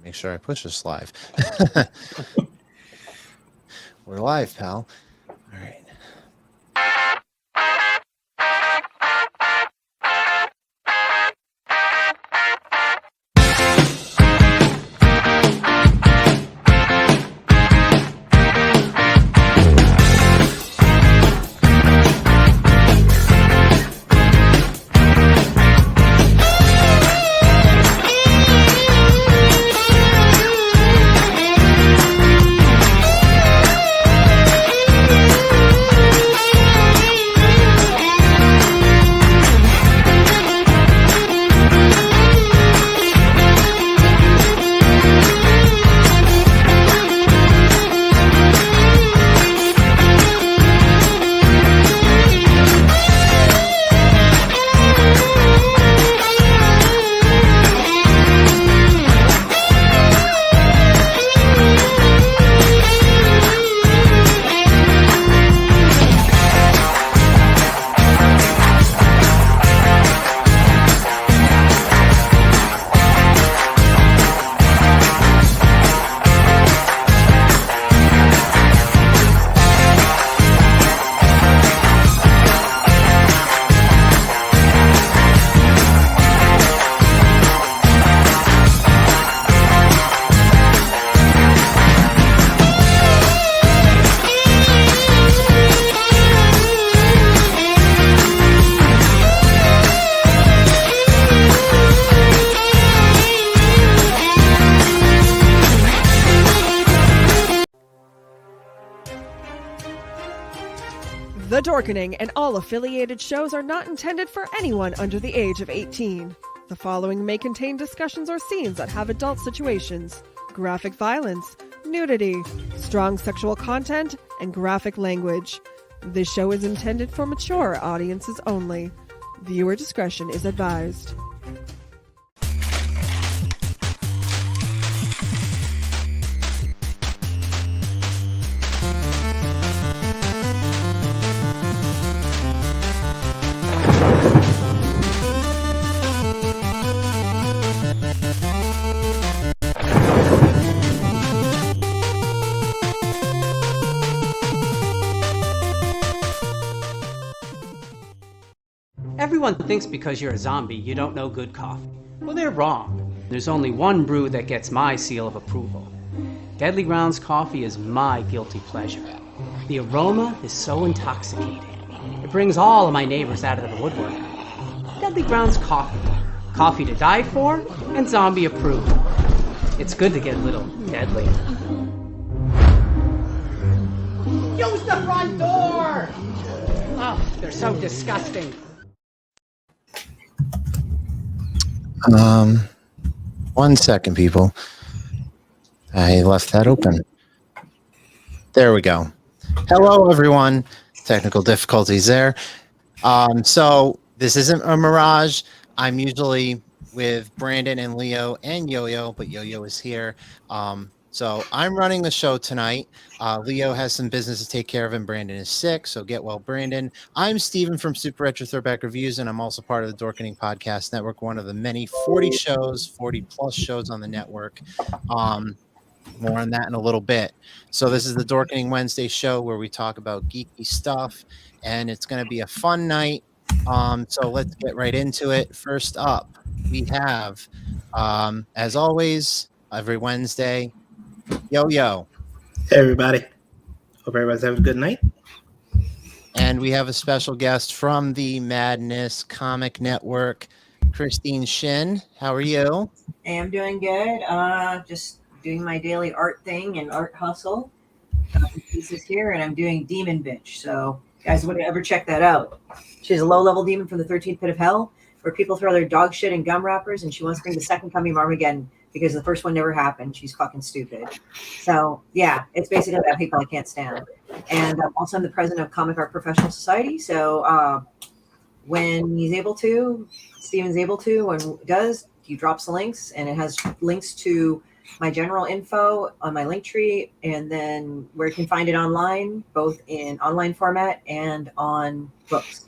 Make sure I push this live. We're live, pal. All right. The Dorkening and all affiliated shows are not intended for anyone under the age of 18. The following may contain discussions or scenes that have adult situations, graphic violence, nudity, strong sexual content, and graphic language. This show is intended for mature audiences only. Viewer discretion is advised. Everyone thinks because you're a zombie, you don't know good coffee. Well, they're wrong. There's only one brew that gets my seal of approval. Deadly Grounds coffee is my guilty pleasure. The aroma is so intoxicating. It brings all of my neighbors out of the woodwork. Deadly Grounds coffee. Coffee to die for, and zombie approved. It's good to get a little deadly. Use the front door! Oh, they're so disgusting. 1 second, people. I left that open. There we go. Hello, everyone. Technical difficulties there. So this isn't a mirage. I'm usually with Brandon and Leo and Yo-Yo, but Yo-Yo is here. So I'm running the show tonight. Leo has some business to take care of, and Brandon is sick, so get well, Brandon. I'm Steven from Super Retro Throwback Reviews, and I'm also part of the Dorkening Podcast Network, one of the many 40 plus shows on the network. More on that in a little bit. So this is the Dorkening Wednesday show where we talk about geeky stuff, and it's going to be a fun night. So let's get right into it. First up, we have, as always, every Wednesday, Yo-Yo. Hey, everybody. Hope everybody's having a good night. And we have a special guest from the Madness Comic Network, Christie Shinn. How are you? Hey, I'm doing good. Just doing my daily art thing and art hustle. Pieces here, and I'm doing Demon Bitch. So, guys, would you ever check that out? She's a low-level demon from the 13th pit of hell, where people throw their dog shit in gum wrappers, and she wants to bring the second coming of Armageddon because the first one never happened. She's fucking stupid. So, yeah, it's basically about people I can't stand. And also, I'm the president of Comic Art Professional Society. So, when he's able to, Steven's able to, and does, he drops the links, and it has links to my general info on my link tree, and then where you can find it online, both in online format and on books.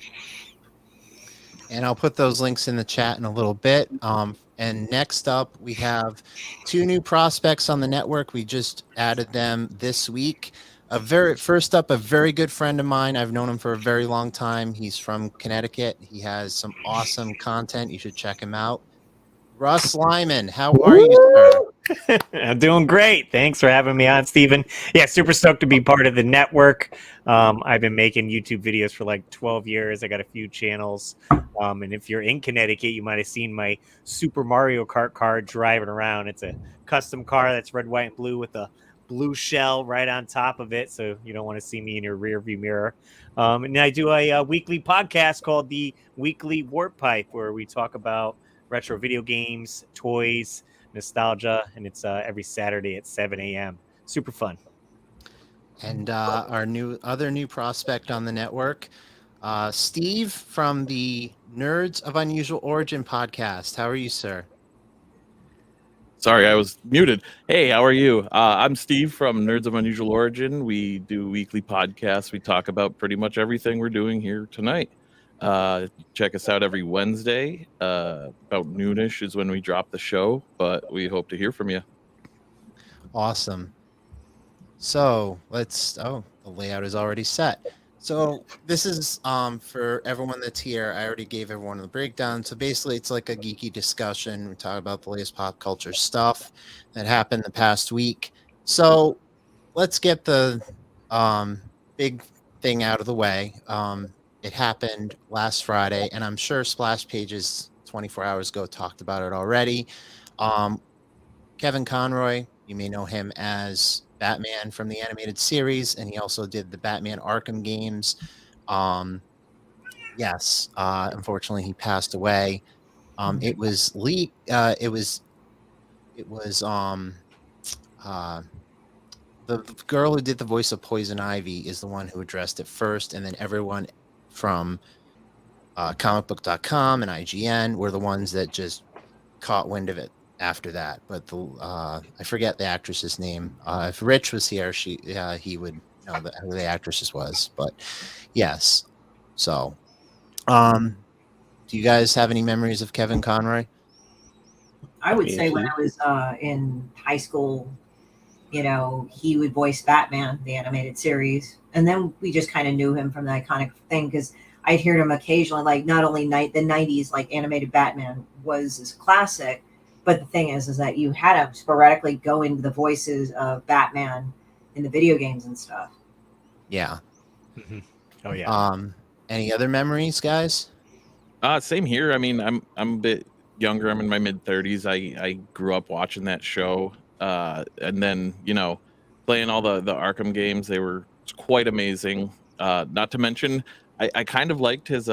And I'll put those links in the chat in a little bit. And next up, we have two new prospects on the network. We just added them this week. First up, a very good friend of mine. I've known him for a very long time. He's from Connecticut. He has some awesome content. You should check him out. Russ Lyman, how are you, sir? I'm doing great. Thanks for having me on, Stephen. Yeah, super stoked to be part of the network. I've been making YouTube videos for like 12 years. I got a few channels. And if you're in Connecticut, you might have seen my Super Mario Kart car driving around. It's a custom car that's red, white, and blue with a blue shell right on top of it. So you don't want to see me in your rear view mirror. And I do a weekly podcast called the Weekly Warp Pipe, where we talk about retro video games, toys, nostalgia, and it's every Saturday at 7 a.m. Super fun. And our other new prospect on the network, Steve from the Nerds of Unusual Origin podcast. How are you, sir? Sorry, I was muted. Hey, how are you? I'm Steve from Nerds of Unusual Origin. We do weekly podcasts. We talk about pretty much everything we're doing here tonight. Check us out every Wednesday. About noonish is when we drop the show, but we hope to hear from you. Awesome. So the layout is already set. So this is for everyone that's here. I already gave everyone the breakdown. So basically it's like a geeky discussion. We talk about the latest pop culture stuff that happened the past week. So let's get the big thing out of the way. It happened last Friday, and I'm sure Splash Pages 24 hours ago talked about it already. Kevin Conroy, you may know him as Batman from the animated series, and he also did the Batman Arkham games. Unfortunately, he passed away. It was leaked. The girl who did the voice of Poison Ivy is the one who addressed it first, and then everyone from comicbook.com and IGN were the ones that just caught wind of it after that. But I forget the actress's name. If Rich was here, he would know who the actress was. But yes. So, do you guys have any memories of Kevin Conroy? I would say when I was in high school, he would voice Batman, the animated series. And then we just kind of knew him from the iconic thing because I'd hear him occasionally, like not only the 90s, like animated Batman was his classic, but the thing is that you had to sporadically go into the voices of Batman in the video games and stuff. Yeah. Mm-hmm. Oh yeah. Any other memories, guys? Same here. I mean, I'm a bit younger. I'm in my mid 30s. I grew up watching that show. And then, playing all the Arkham games, they were quite amazing. Not to mention, I kind of liked his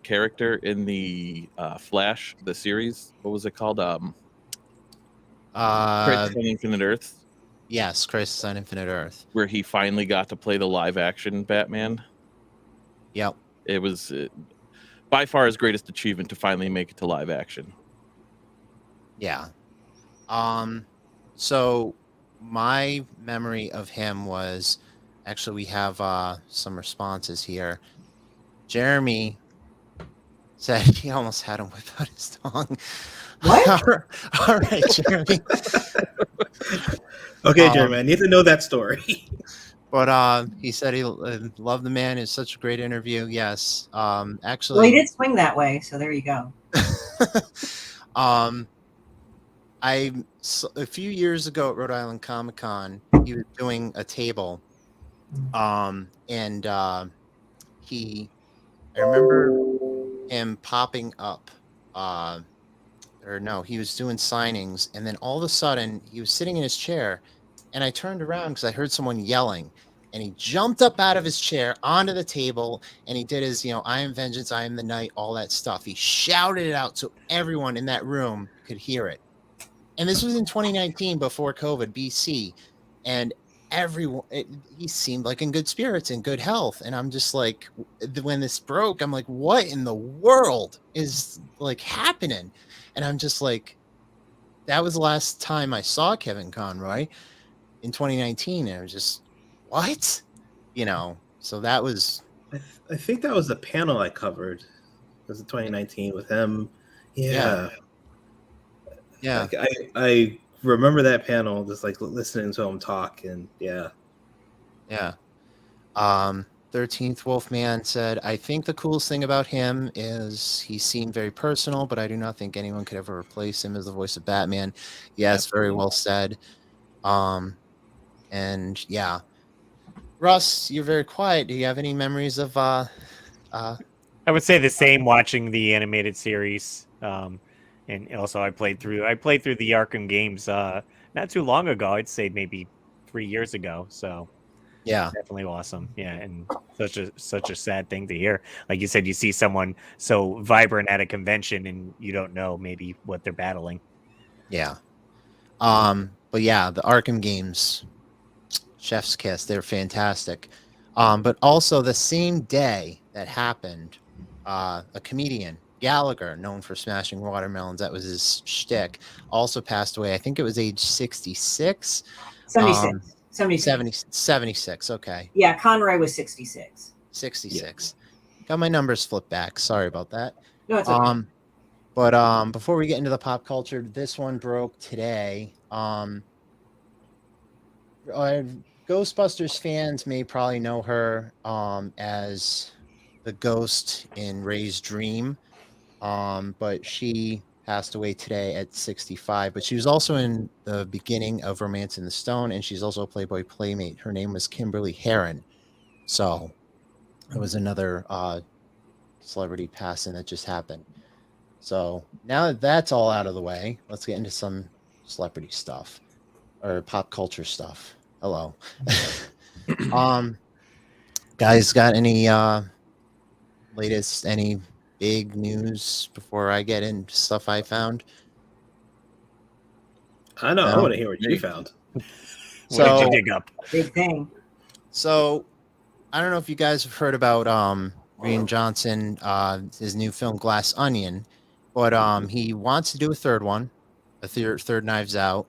character in the Flash, the series. What was it called? Crisis on Infinite Earth. Yes, Crisis on Infinite Earth. Where he finally got to play the live-action Batman. Yep. It was by far his greatest achievement to finally make it to live action. Yeah. So my memory of him was actually we have some responses here. Jeremy said he almost had him whip out his tongue. What? All right, Jeremy. Okay, Jeremy, I need to know that story. But he said he loved the man. It's such a great interview. Yes. Actually, well, he did swing that way, so there you go. A few years ago at Rhode Island Comic Con, he was doing a table, and I remember him popping up. He was doing signings, and then all of a sudden, he was sitting in his chair, and I turned around because I heard someone yelling, and he jumped up out of his chair onto the table, and he did his, I am vengeance, I am the night, all that stuff. He shouted it out so everyone in that room could hear it. And this was in 2019 before COVID, BC. And he seemed like in good spirits and good health. And I'm just like, when this broke, I'm like, what in the world is like happening? And I'm just like, that was the last time I saw Kevin Conroy in 2019. And I was just, what? So that was. I think that was the panel I covered. It was in 2019 with him. Yeah. Yeah. Like I remember that panel, just like listening to him talk, and yeah. 13th Wolfman said, I think the coolest thing about him is he seemed very personal, but I do not think anyone could ever replace him as the voice of Batman. Yes, very well said. And yeah. Russ, you're very quiet. Do you have any memories of I would say the same watching the animated series. And also I played through the Arkham games not too long ago. I'd say maybe 3 years ago. So yeah. definitely awesome. Yeah, and such a sad thing to hear. Like you said, you see someone so vibrant at a convention and you don't know maybe what they're battling. Yeah. But yeah, the Arkham games, chef's kiss, they're fantastic. But also the same day that happened, a comedian, Gallagher, known for smashing watermelons, that was his shtick, also passed away. I think it was age 66. 76. 76. Okay. Yeah, Conroy was 66. 66. Got my numbers flipped back. Sorry about that. No, it's okay. But before we get into the pop culture, this one broke today. Ghostbusters fans may probably know her as the ghost in Ray's Dream. But she passed away today at 65. But she was also in the beginning of Romance in the Stone, and she's also a Playboy Playmate. Her name was Kimberly Herron. So it was another celebrity passing that just happened. So now that that's all out of the way, let's get into some celebrity stuff or pop culture stuff. Hello. Guys, got any any big news before I get into stuff I found? I know. I No? want to hear what you found. What did you dig up? Big thing. So I don't know if you guys have heard about Rian Johnson, his new film Glass Onion, but he wants to do a third one, third Knives Out.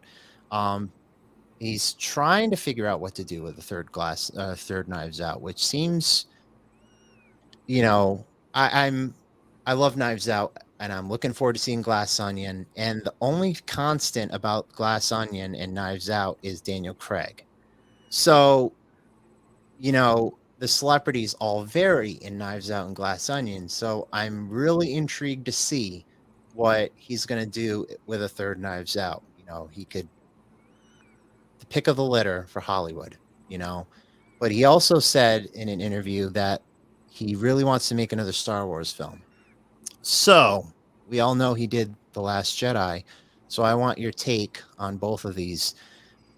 He's trying to figure out what to do with the third Knives Out, which seems, I love Knives Out, and I'm looking forward to seeing Glass Onion. And the only constant about Glass Onion and Knives Out is Daniel Craig. So, the celebrities all vary in Knives Out and Glass Onion. So I'm really intrigued to see what he's going to do with a third Knives Out. He could the pick of the litter for Hollywood, But he also said in an interview that he really wants to make another Star Wars film. So we all know he did The Last Jedi. So I want your take on both of these.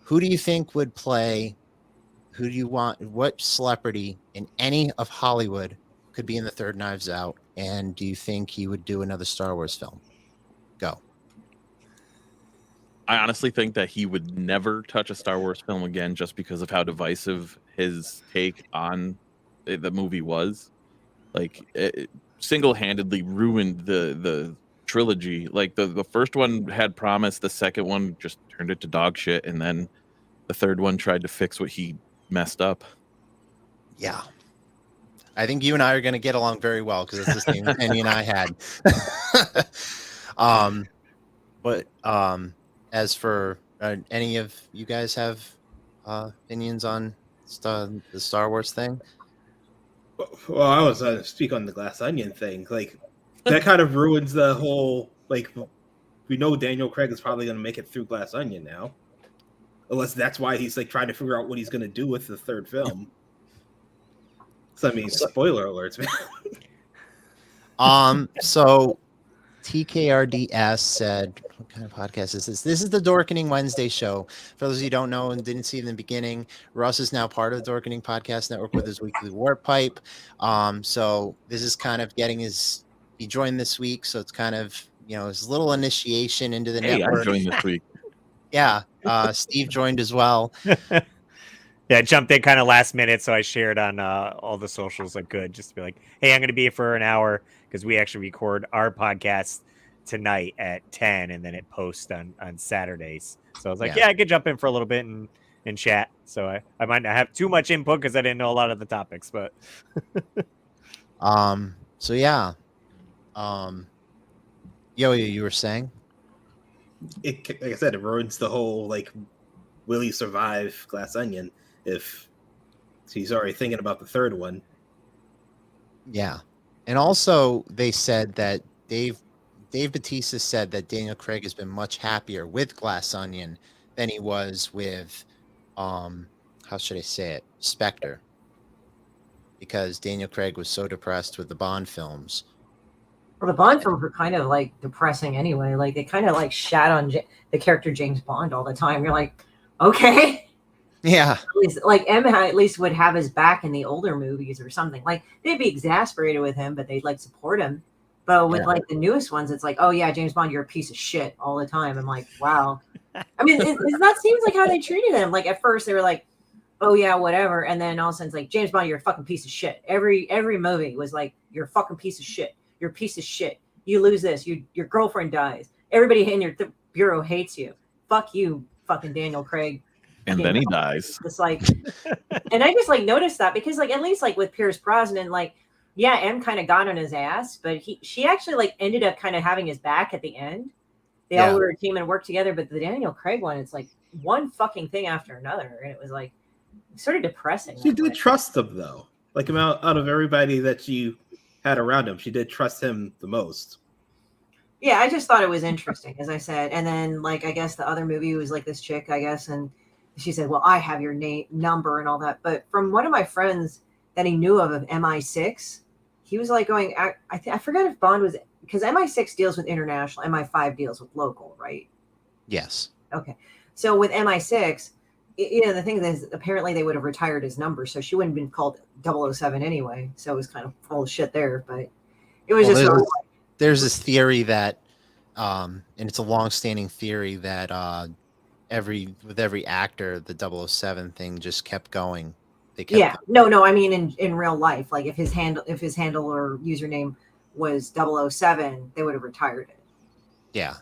Who do you think would play? Who do you want? What celebrity in any of Hollywood could be in the third Knives Out? And do you think he would do another Star Wars film? Go. I honestly think that he would never touch a Star Wars film again just because of how divisive his take on the movie was. Like, it single-handedly ruined the trilogy. Like, the first one had promise, the second one just turned it to dog shit, and then the third one tried to fix what he messed up. Yeah. I think you and I are going to get along very well because it's the same opinion I had. But as for any of you guys have opinions on the Star Wars thing? Well, I was speak on the Glass Onion thing. Like, that kind of ruins the whole. Like, we know Daniel Craig is probably going to make it through Glass Onion now, unless that's why he's like trying to figure out what he's going to do with the third film. So I mean, spoiler alerts, man. So TKRDS said, what kind of podcast is this? This is the Dorkening Wednesday show. For those of you who don't know and didn't see in the beginning, Russ is now part of the Dorkening Podcast Network with his weekly Warp Pipe. So this is kind of he joined this week, so it's kind of, his little initiation into the network. I joined this week. Yeah, Steve joined as well. Yeah, I jumped in kind of last minute, so I shared on all the socials I could just to be like, hey, I'm going to be here for an hour because we actually record our podcast tonight at 10 and then it posts on Saturdays. So I was like, yeah, I could jump in for a little bit and chat. So I might not have too much input because I didn't know a lot of the topics, but so yeah. Yo, you were saying? like I said, it ruins the whole like, will he survive Glass Onion if he's already thinking about the third one? Yeah. And also they said that Dave Bautista said that Daniel Craig has been much happier with Glass Onion than he was with how should I say it? Spectre. Because Daniel Craig was so depressed with the Bond films. Well, the Bond films were kind of like depressing anyway. Like they kind of like shat on the character James Bond all the time. You're like, okay. Yeah. At least, like M at least would have his back in the older movies or something. Like they'd be exasperated with him, but they'd like support him. But with like the newest ones, it's like, oh yeah, James Bond, you're a piece of shit all the time. I'm like, wow. I mean, that seems like how they treated him. Like at first they were like, oh yeah, whatever, and then all of a sudden it's like, James Bond, you're a fucking piece of shit. Every movie was like, you're a fucking piece of shit. You're a piece of shit. You lose this. Your girlfriend dies. Everybody in your bureau hates you. Fuck you, fucking Daniel Craig. And then he dies. It's like, and I just like noticed that because like at least like with Pierce Brosnan, like yeah, M kind of got on his ass, but she actually like ended up kind of having his back at the end. They all were a team and worked together, but the Daniel Craig one, it's like one fucking thing after another, and it was like sort of depressing. She did trust him though. Like out of everybody that you had around him, she did trust him the most. Yeah, I just thought it was interesting, as I said. And then like I guess the other movie was like this chick, I guess, and she said, well, I have your number and all that. But from one of my friends that he knew of MI6, he was like going, I forgot if Bond was, because MI6 deals with international, MI5 deals with local, right? Yes. Okay. So with MI6, you know, the thing is apparently they would have retired his number, so she wouldn't have been called 007 anyway. So it was kind of full of shit there, but it was there's this theory that, and it's a long-standing theory that with every actor, the 007 thing just kept going. No, I mean in real life, like if his handle or username was 007, they would have retired it. Yeah.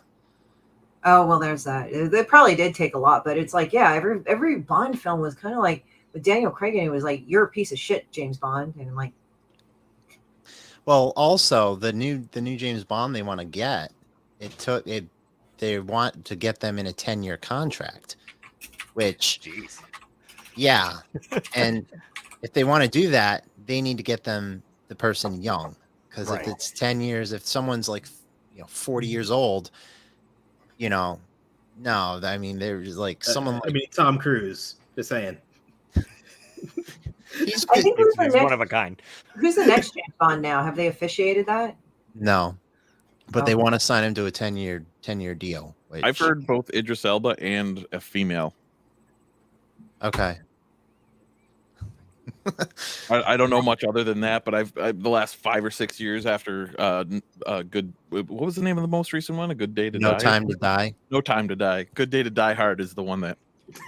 Oh well, there's that. They probably did take a lot, but it's like, yeah, every Bond film was kind of like with Daniel Craig, and it was like, you're a piece of shit, James Bond, and I'm like. Well, also the new James Bond they want to get, they want to get them in a 10-year contract, which, jeez. Yeah, and if they want to do that, they need to get the person young, because if it's 10 years, if someone's like 40 years old, no, I mean there's like someone. I mean Tom Cruise. Just saying. He's one of a kind. Who's the next James Bond now? Have they officiated that? No, but they want to sign him to a 10-year deal. I've heard both Idris Elba and a female. Okay. I don't know much other than that, but I've the last 5 or 6 years after good. What was the name of the most recent one? A Good Day to Die. No Time to Die. No Time to Die. Good Day to Die Hard is the one that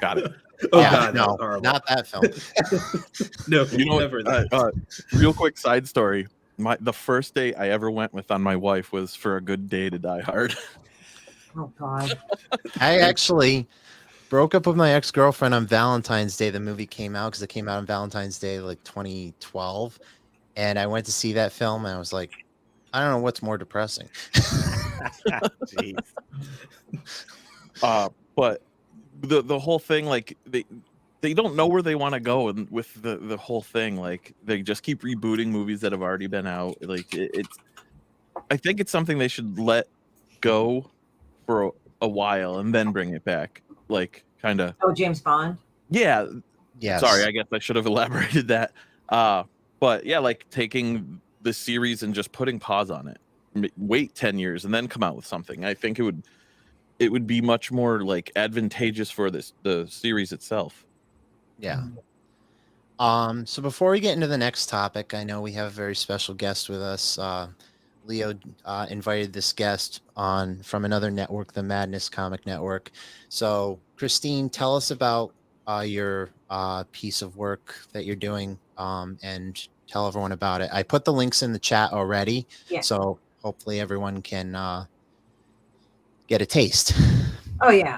got it. God, no, not that film. No, You know, never. real quick side story. The first date I ever went with on my wife was for A Good Day to Die Hard. Oh God. I actually broke up with my ex-girlfriend on Valentine's Day. The movie came out because it came out on Valentine's Day, like 2012. And I went to see that film and I was like, I don't know what's more depressing. Jeez. But the whole thing, like they don't know where they want to go, and with the whole thing, like they just keep rebooting movies that have already been out. Like it's I think it's something they should let go for a while and then bring it back. Like kind of. Oh, James Bond. Yeah. Yes. Sorry, I guess I should have elaborated that. But yeah, like taking the series and just putting pause on it. Wait 10 years and then come out with something. I think it would be much more like advantageous for the series itself. Yeah. So before we get into the next topic, I know we have a very special guest with us. Leo invited this guest on from another network, the Madness Comic Network. So, Christine, tell us about your piece of work that you're doing, and tell everyone about it. I put the links in the chat already, so hopefully everyone can get a taste. Oh yeah.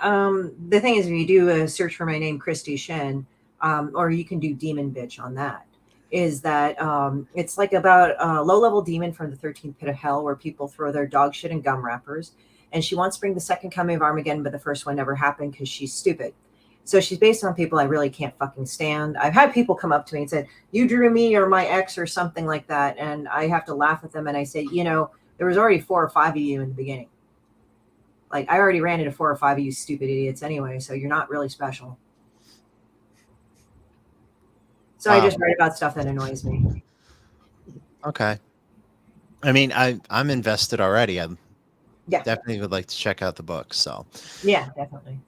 The thing is, if you do a search for my name, Christie Shinn, or you can do Demon Bitch on that. Is that it's like about a low-level demon from the 13th pit of hell where people throw their dog shit in gum wrappers. and she wants to bring the second coming of Armageddon, but the first one never happened because she's stupid. So she's based on people I really can't fucking stand. I've had people come up to me and said, "You drew me or my ex or something like that," and I have to laugh at them and I say, there was already 4 or 5 of you in the beginning. Like, I already ran into 4 or 5 of you stupid idiots anyway, so you're not really special. So I just write about stuff that annoys me. Okay. I mean, I'm invested already. I Yeah. definitely would like to check out the book. So Yeah, definitely.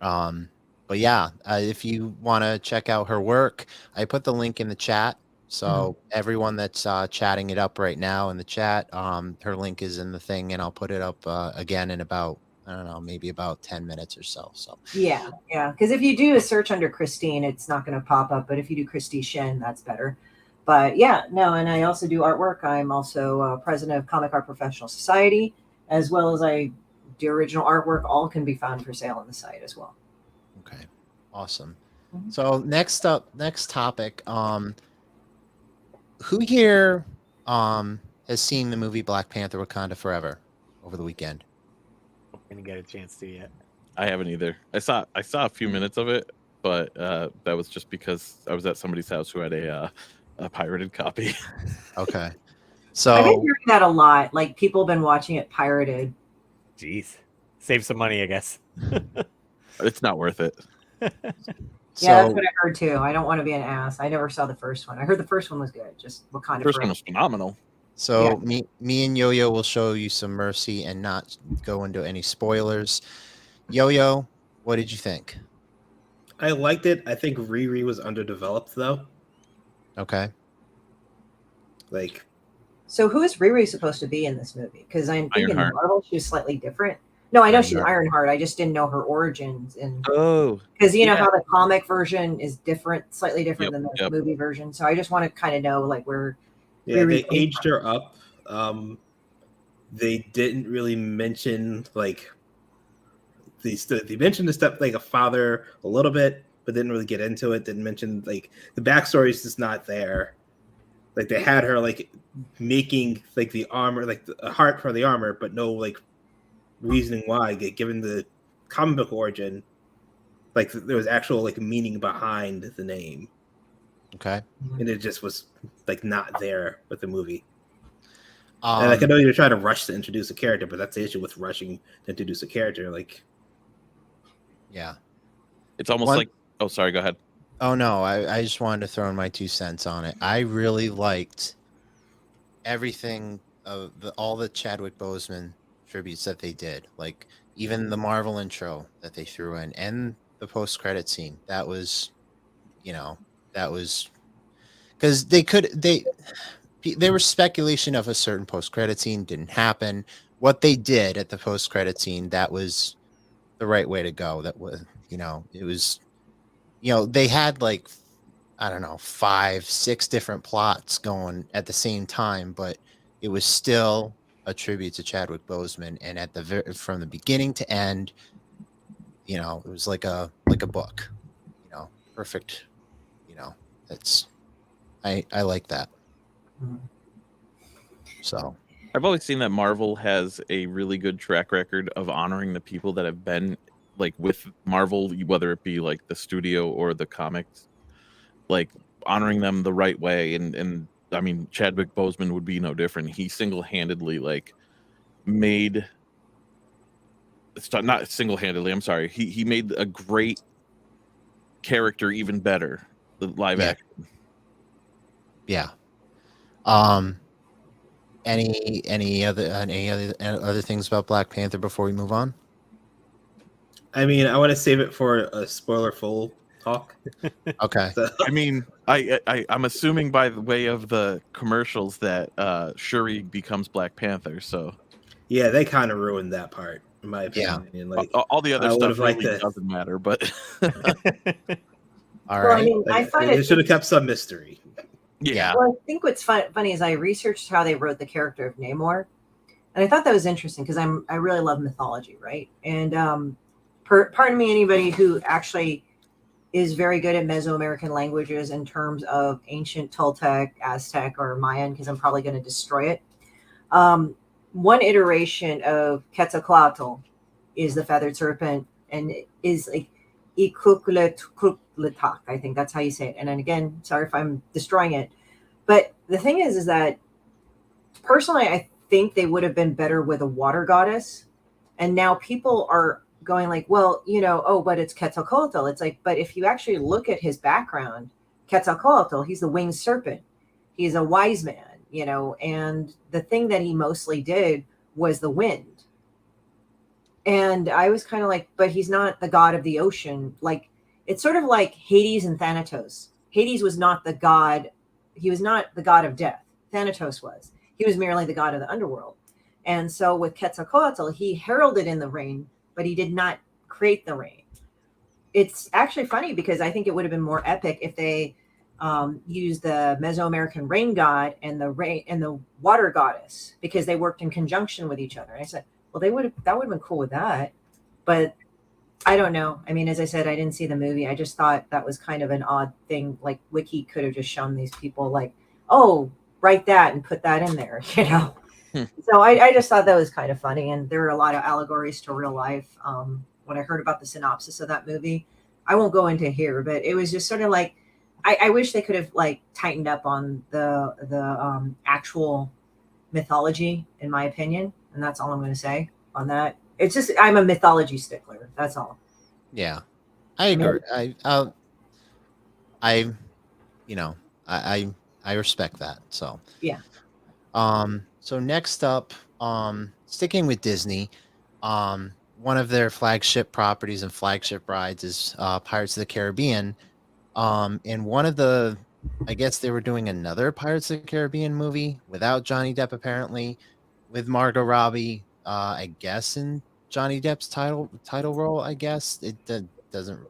But yeah, if you want to check out her work, I put the link in the chat. So everyone that's chatting it up right now in the chat, her link is in the thing, and I'll put it up again in about, I don't know, maybe about 10 minutes or so. So yeah. Because if you do a search under Christine, it's not going to pop up. But if you do Christie Shinn, that's better. But yeah, no, and I also do artwork. I'm also president of Comic Art Professional Society, as well as I do original artwork. All can be found for sale on the site as well. okay, awesome. So next topic. Who here has seen the movie Black Panther: Wakanda Forever over the weekend? I'm gonna get a chance to yet. I haven't either. I saw a few minutes of it, but that was just because I was at somebody's house who had a pirated copy. Okay, I've been so hearing that a lot. Like, people have been watching it pirated. Jeez, save some money, I guess. It's not worth it. Yeah, that's what I heard too. I don't want to be an ass. I never saw the first one. I heard the first one was good. Just Wakanda First Forever. one was phenomenal. So me and Yo-Yo will show you some mercy and not go into any spoilers. Yo-Yo, what did you think? I liked it. I think Riri was underdeveloped though. Okay. Like, So who is Riri supposed to be in this movie? Because I'm thinking in Ironheart. Marvel she's slightly different. No, I know she's Ironheart. Ironheart. I just didn't know her origins. And Oh, because you know yeah. how the comic version is different, slightly different Yep, than the yep. movie version. So I just want to kind of know like where. yeah, Riri they came aged from. her up. They didn't really mention like they mentioned the step like a father a little bit, but didn't really get into it. Didn't mention like the backstory is just not there. Like they had her like making like the armor, like a heart for the armor, but no like reasoning why. Given the comic book origin, like there was actual like meaning behind the name, Okay. and it just was like not there with the movie. And like I know you're trying to rush to introduce a character, but that's the issue with rushing to introduce a character. Like, yeah. It's almost like. Oh, sorry. Go ahead. Oh no, I just wanted to throw in my 2 cents on it. I really liked everything of all the Chadwick Boseman tributes that they did. Like even the Marvel intro that they threw in and the post-credit scene. That was, that was because there was speculation of a certain post-credit scene, didn't happen. What they did at the post-credit scene, that was the right way to go. That was, it was, they had like, I don't know, 5, 6 different plots going at the same time, but it was still a tribute to Chadwick Boseman. And from the beginning to end, it was like a book, perfect. It's, I like that. So I've always seen that Marvel has a really good track record of honoring the people that have been like with Marvel, whether it be like the studio or the comics, like honoring them the right way. And I mean, Chadwick Boseman would be no different. He single-handedly like made. It's not single-handedly. I'm sorry. He made a great character even better. The live action. Yeah. Any other things about Black Panther before we move on? I mean, I want to save it for a spoiler-full talk. Okay. So, I mean, I'm assuming by the way of the commercials that Shuri becomes Black Panther. So yeah, they kind of ruined that part, in my opinion. Yeah. Like, all the other I stuff would've liked really to- doesn't matter. But All Well, I right. mean, I like, find they it. should have kept some mystery. yeah, Well, I think what's funny is I researched how they wrote the character of Namor, and I thought that was interesting because I really love mythology, right? And pardon me, anybody who actually is very good at Mesoamerican languages in terms of ancient Toltec, Aztec, or Mayan, because I'm probably going to destroy it. one iteration of Quetzalcoatl is the feathered serpent, and it is like Ikukletac, I think that's how you say it. And then again, sorry if I'm destroying it. But the thing is that personally, I think they would have been better with a water goddess. And now people are going like, well, oh, but it's Quetzalcoatl. It's like, but if you actually look at his background, Quetzalcoatl, he's the winged serpent. He's a wise man, and the thing that he mostly did was the wind. And I was kind of like, but he's not the god of the ocean. Like, it's sort of like Hades and Thanatos. Hades was not the god. He was not the god of death. Thanatos was. He was merely the god of the underworld. And so with Quetzalcoatl, he heralded in the rain, but he did not create the rain. It's actually funny because I think it would have been more epic if they used the Mesoamerican rain god and the water goddess, because they worked in conjunction with each other. And I said, well, that would have been cool with that. But I don't know. I mean, as I said, I didn't see the movie. I just thought that was kind of an odd thing. Like, Wiki could have just shown these people like, oh, write that and put that in there, So I just thought that was kind of funny. And there were a lot of allegories to real life. When I heard about the synopsis of that movie, I won't go into here, but it was just sort of like, I wish they could have like tightened up on the actual mythology, in my opinion. And that's all I'm going to say on that. It's just, I'm a mythology stickler. That's all. Yeah, I agree. I respect that. So yeah. So next up, sticking with Disney, one of their flagship properties and flagship rides is Pirates of the Caribbean. And one of the, I guess they were doing another Pirates of the Caribbean movie without Johnny Depp, apparently, with Margot Robbie, I guess, in Johnny Depp's title role. I guess it doesn't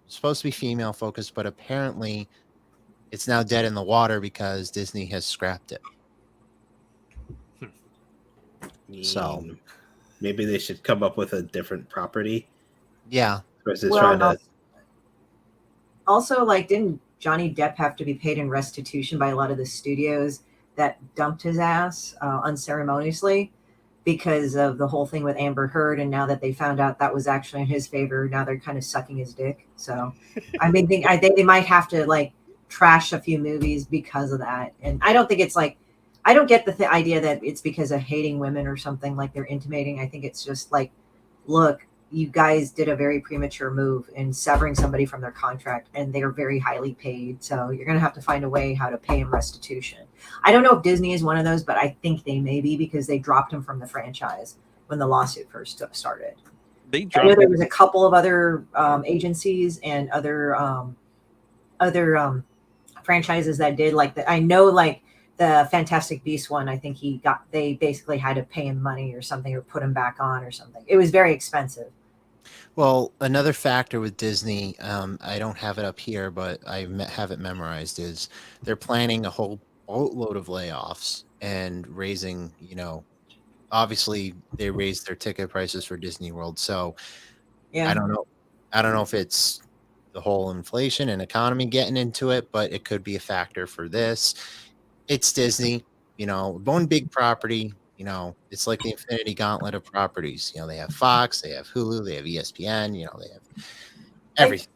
supposed to be female focused, but apparently it's now dead in the water because Disney has scrapped it. So maybe they should come up with a different property. Yeah. Versus trying to. Also, like, didn't Johnny Depp have to be paid in restitution by a lot of the studios that dumped his ass unceremoniously because of the whole thing with Amber Heard? And now that they found out that was actually in his favor, now they're kind of sucking his dick. So, I mean, I think they might have to like trash a few movies because of that. And I don't think it's like, I don't get the idea that it's because of hating women or something like they're intimating. I think it's just like, look, you guys did a very premature move in severing somebody from their contract, and they are very highly paid. So you're going to have to find a way how to pay him restitution. I don't know if Disney is one of those, but I think they may be because they dropped him from the franchise when the lawsuit first started. I know there was a couple of other agencies and other franchises that did like that. I know like the Fantastic Beasts one, I think they basically had to pay him money or something, or put him back on or something. It was very expensive. Well, another factor with Disney, I don't have it up here, but I have it memorized, is they're planning a whole boatload of layoffs and raising, obviously they raised their ticket prices for Disney World. So yeah, I don't know if it's the whole inflation and economy getting into it, but it could be a factor for this. It's Disney, one big property. It's like the Infinity Gauntlet of properties. They have Fox, they have Hulu, they have ESPN, they have everything.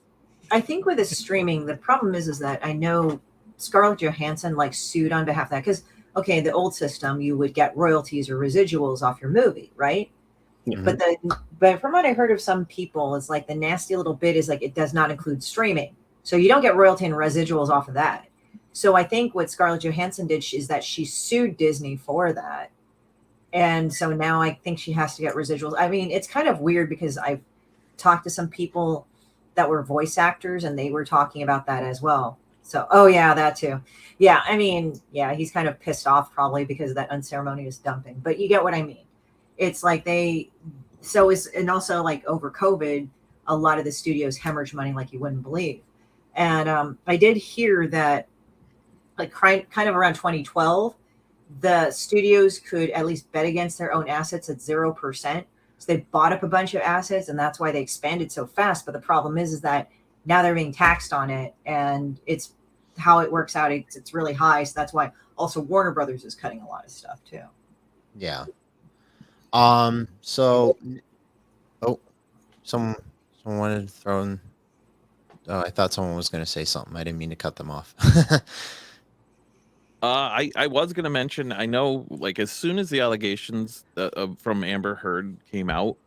I think with the streaming, the problem is that I know Scarlett Johansson like sued on behalf of that because, okay, the old system, you would get royalties or residuals off your movie, right? Mm-hmm. But from what I heard of some people, it's like the nasty little bit is like it does not include streaming. So you don't get royalty and residuals off of that. So I think what Scarlett Johansson did is that she sued Disney for that. And so now I think she has to get residuals. I mean, it's kind of weird because I've talked to some people that were voice actors and they were talking about that as well. So, oh yeah, that too. Yeah. I mean, yeah, he's kind of pissed off probably because of that unceremonious dumping, but you get what I mean. It's like and also like over COVID, a lot of the studios hemorrhage money like you wouldn't believe. And I did hear that like kind of around 2012, the studios could at least bet against their own assets at 0%. So they bought up a bunch of assets, and that's why they expanded so fast. But the problem is that now they're being taxed on it, and it's how it works out. It's really high. So that's why also Warner Brothers is cutting a lot of stuff too. Yeah. So, oh, someone wanted to throw in. Oh, I thought someone was going to say something. I didn't mean to cut them off. I was gonna mention. I know, like, as soon as the allegations from Amber Heard came out,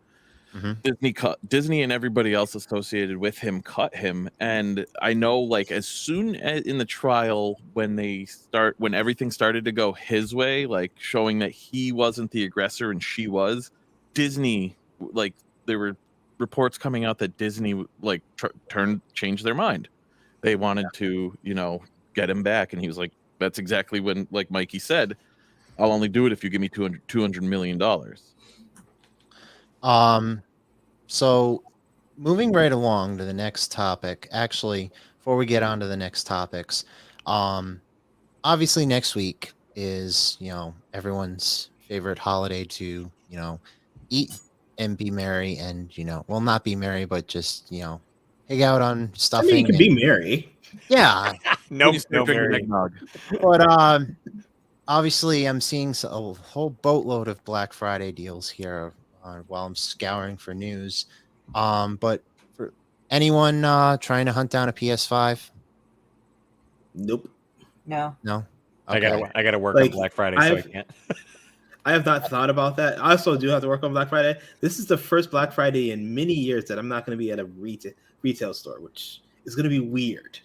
Mhm. Disney and everybody else associated with him cut him. And I know, like, as soon as in the trial, when everything started to go his way, like showing that he wasn't the aggressor and she was, Disney, like, there were reports coming out that Disney like changed their mind. They wanted to, get him back, and he was like, that's exactly when, like Mikey said, I'll only do it if you give me $200 million. So moving right along to the next topic. Actually, before we get on to the next topics, obviously next week is, everyone's favorite holiday to, eat and be merry and, well, not be merry, but just, hang out on I mean, stuffing. you can be merry. Yeah. No, No drinking Mary. eggnog. But obviously, I'm seeing a whole boatload of Black Friday deals here while I'm scouring for news. But for anyone trying to hunt down a PS5, Nope. No. no. I gotta work Like, on Black Friday, so I I've- can't. I have not thought about that. I also do have to work on Black Friday. This is the first Black Friday in many years that I'm not going to be at a retail store, which is going to be weird.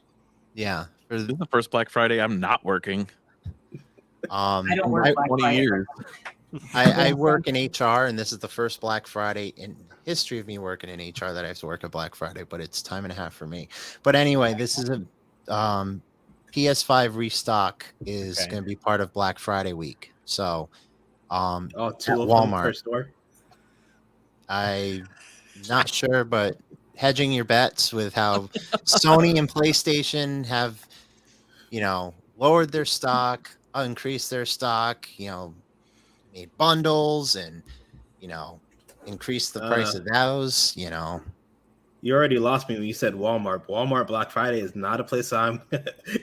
Yeah. This is the first Black Friday I'm not working. I don't work I, Black 20 Friday. years. I work in HR, and this is the first Black Friday in history of me working in HR that I have to work a Black Friday, but it's time and a half for me. But anyway, this is a PS5 restock is Okay. going to be part of Black Friday week. So Oh, at two of them per Walmart, store. I'm not sure, but hedging your bets with how Sony and PlayStation have, lowered their stock, increased their stock, made bundles and, increased the price of those, You already lost me when you said Walmart. Walmart Black Friday is not a place I'm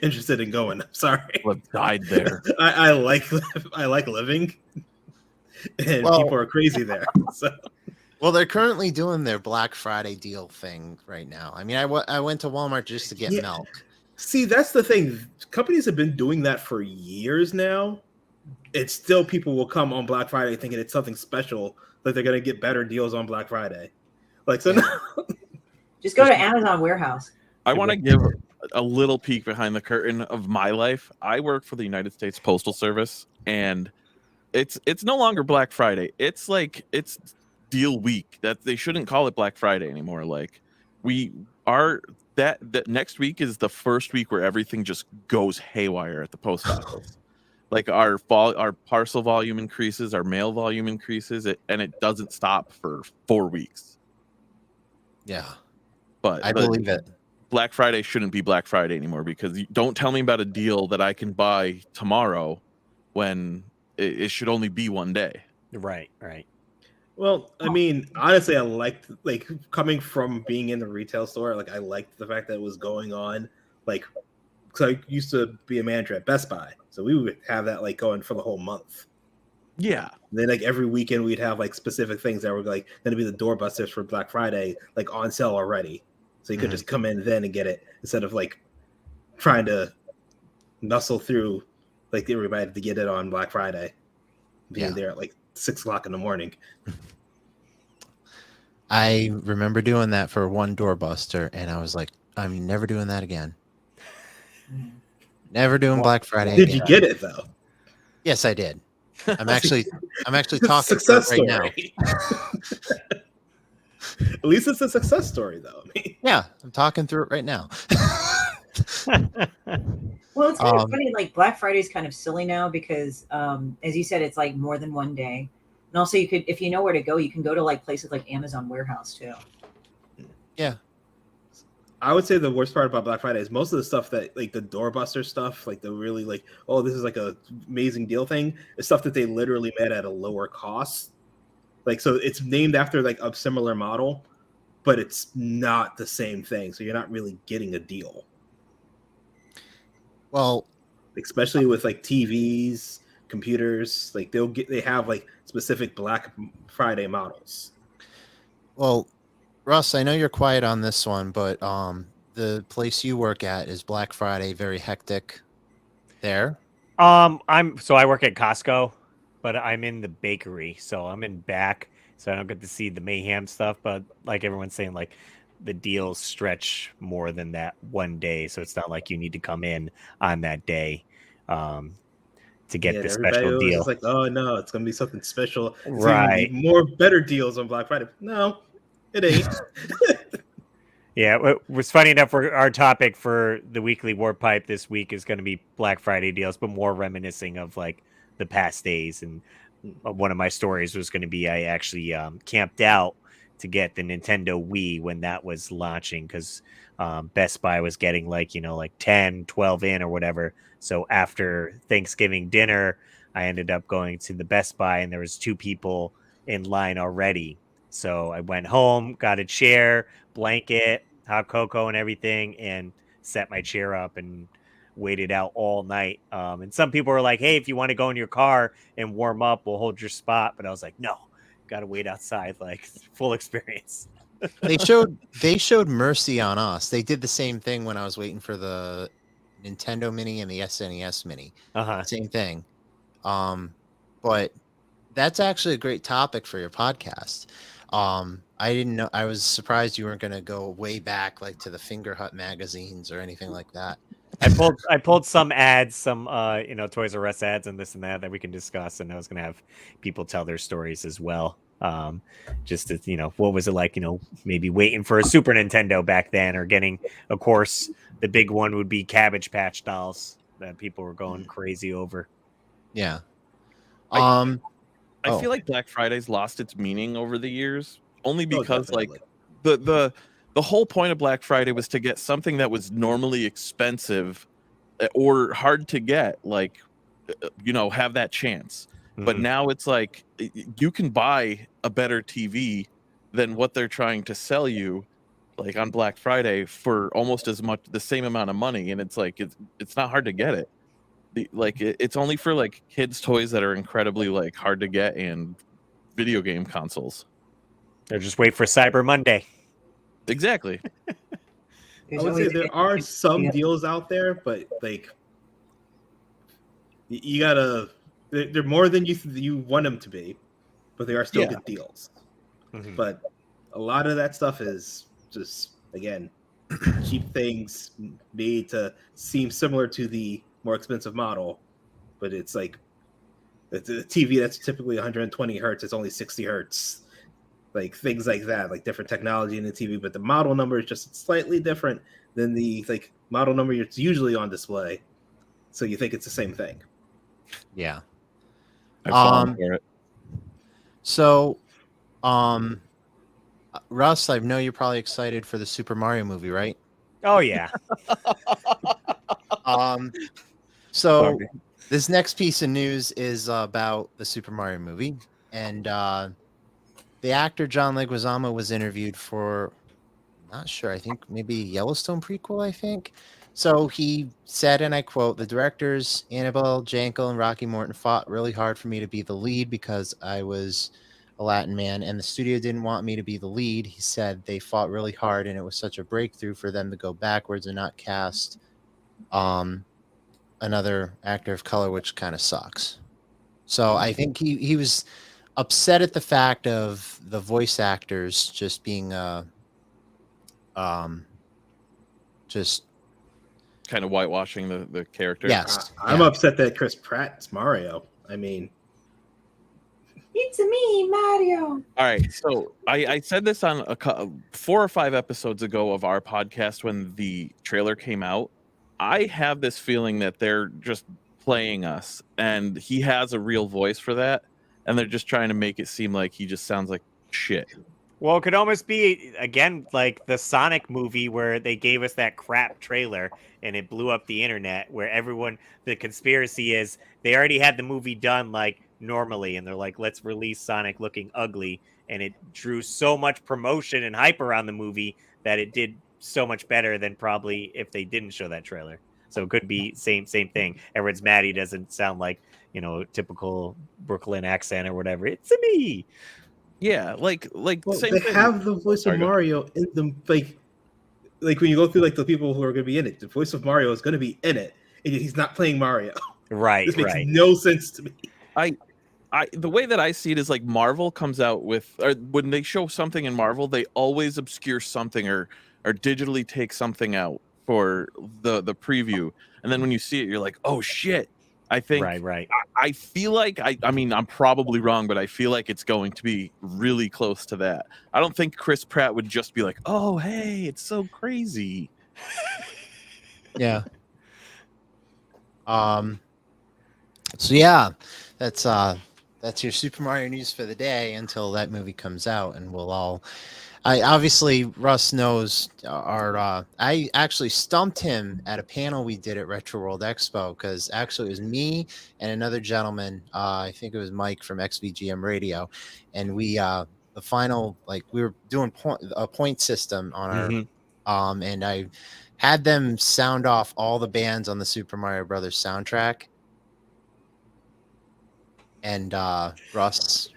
interested in going. I'm sorry. Well, died there. I like living, and Well- people are crazy there. So Well, they're currently doing their Black Friday deal thing right now. I mean, I went to Walmart just to get Yeah. milk. see, that's the thing. Companies have been doing that for years now. It's still people will come on Black Friday thinking it's something special, that they're going to get better deals on Black Friday. Like, so Yeah. now, Just go to Amazon Warehouse. I want to give a little peek behind the curtain of my life. I work for the United States Postal Service, and it's no longer Black Friday. It's deal week. That they shouldn't call it Black Friday anymore. Like, we are that next week is the first week where everything just goes haywire at the post office. Like, our parcel volume increases, our mail volume increases, and it doesn't stop for 4 weeks. Yeah, But I believe it. Black Friday shouldn't be Black Friday anymore, because you don't tell me about a deal that I can buy tomorrow when it should only be one day. Right. well, I mean, honestly, I liked, like, coming from being in the retail store. Like, I liked the fact that it was going on. Like, because I used to be a manager at Best Buy, so we would have that like going for the whole month. Yeah. And then, like, every weekend we'd have like specific things that were like going to be the doorbusters for Black Friday, like on sale already. So you could just come in then and get it, instead of like trying to muscle through like everybody to get it on Black Friday, being there at like 6 o'clock in the morning. I remember doing that for one doorbuster, and I was like, I'm never doing that again. Never doing Black Friday Did again. you get it though? Yes, I did. I'm actually talking Success through it right story. At least it's a success story, though. I mean, now. Yeah, I'm talking through it right now. Well, it's kind of funny. Like, Black Friday is kind of silly now because, as you said, it's like more than one day. And also, you could, if you know where to go, you can go to like places like Amazon Warehouse too. Yeah. I would say the worst part about Black Friday is most of the stuff that, like, the doorbuster stuff, like the really like, oh, this is like a amazing deal thing, is stuff that they literally made at a lower cost. Like, so it's named after like a similar model, but it's not the same thing. So you're not really getting a deal. Well, Especially with like TVs, computers. Like they have like specific Black Friday models. Well, Russ, I know you're quiet on this one, but the place you work at, is Black Friday very hectic there? I work at Costco, but I'm in the bakery, so I'm in back, so I don't get to see the mayhem stuff. But like everyone's saying, like the deals stretch more than that one day, so it's not like you need to come in on that day to get the Everybody special was deal. just like, "Oh no, it's gonna be something special. It's gonna Right. be more better deals on Black Friday." No, it ain't. Yeah, it was funny enough. For our topic for the weekly Warp Pipe this week is going to be Black Friday deals, but more reminiscing of like the past days. And one of my stories was going to be I actually camped out to get the Nintendo Wii when that was launching because Best Buy was getting like 10, 12 in or whatever. So after Thanksgiving dinner, I ended up going to the Best Buy and there was 2 people in line already. So I went home, got a chair, blanket, hot cocoa, and everything, and set my chair up and waited out all night. And some people were like, "Hey, if you want to go in your car and warm up, we'll hold your spot." But I was like, "No, got to wait outside, like full experience." They showed mercy on us. They did the same thing when I was waiting for the Nintendo Mini and the SNES Mini. Same thing. But that's actually a great topic for your podcast. I didn't know. I was surprised you weren't going to go way back, like to the Finger Hut magazines or anything like that. I pulled some ads, some Toys R Us ads and this and that we can discuss, and I was going to have people tell their stories as well. Just to, what was it like, maybe waiting for a Super Nintendo back then, or getting, of course, the big one would be Cabbage Patch dolls that people were going crazy over. Yeah. I feel like Black Friday's lost its meaning over the years, only because like the whole point of Black Friday was to get something that was normally expensive or hard to get, like have that chance. But now it's like you can buy a better TV than what they're trying to sell you, like on Black Friday, for almost as much, the same amount of money, and it's like it's not hard to get it. It's only for like kids' toys that are incredibly like hard to get, and video game consoles. They're just wait for Cyber Monday. Exactly. I would say there are some deals out there, but like you gotta. They're more than you want them to be, but they are still good deals. But a lot of that stuff is just, again, cheap things made to seem similar to the more expensive model, but it's like it's a TV that's typically 120 hertz. It's only 60 hertz, like things like that, like different technology in the TV, but the model number is just slightly different than the like model number it's usually on display. So you think it's the same thing. Yeah. I've fallen for it. So, Russ, I know you're probably excited for the Super Mario movie, right? Oh yeah. So this next piece of news is about the Super Mario movie, and the actor John Leguizamo was interviewed for, not sure, I think maybe Yellowstone prequel, I think. So he said, and I quote, "The directors, Annabelle Jankel and Rocky Morton, fought really hard for me to be the lead because I was a Latin man, and the studio didn't want me to be the lead." He said they fought really hard, and it was such a breakthrough for them to go backwards and not cast another actor of color, which kind of sucks. So I think he was upset at the fact of the voice actors just being just kind of whitewashing the character. Yes. I'm upset that Chris Pratt's Mario. I mean, it's me, Mario. All right, so I said this on 4 or 5 episodes ago of our podcast when the trailer came out. I have this feeling that they're just playing us, and he has a real voice for that, and they're just trying to make it seem like he just sounds like shit. Well, it could almost be, again, like the Sonic movie where they gave us that crap trailer and it blew up the internet, where the conspiracy is they already had the movie done like normally, and they're like, let's release Sonic looking ugly, and it drew so much promotion and hype around the movie that it did so much better than probably if they didn't show that trailer. So it could be same thing. Everyone's mad he doesn't sound like, typical Brooklyn accent or whatever. It's a me. Yeah, like Well, same they thing. have the voice Sorry, of go ahead. Mario in them, like when you go through like the people who are going to be in it, the voice of Mario is going to be in it, and he's not playing Mario. Right, This makes right. no sense to me. The way that I see it is like Marvel comes out with, or when they show something in Marvel, they always obscure something or digitally take something out for the preview, and then when you see it, you're like, oh shit. I think Right. I feel like I mean I'm probably wrong, but I feel like it's going to be really close to that. I don't think Chris Pratt would just be like, oh hey, it's so crazy. Yeah. So yeah, that's your Super Mario news for the day until that movie comes out, and we'll all. Obviously Russ knows our. I actually stumped him at a panel we did at Retro World Expo because actually it was me and another gentleman. I think it was Mike from XVGM Radio, and we the final we were doing a point system on our and I had them sound off all the bands on the Super Mario Brothers soundtrack. And Russ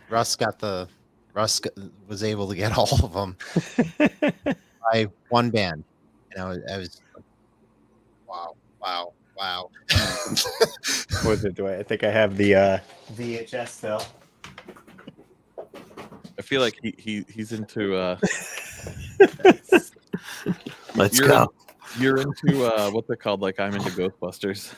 was able to get all of them by one band. And I was like, wow. What was it? I think I have the VHS still. I feel like he's into Let's go. You're into what's it called? Like I'm into Ghostbusters.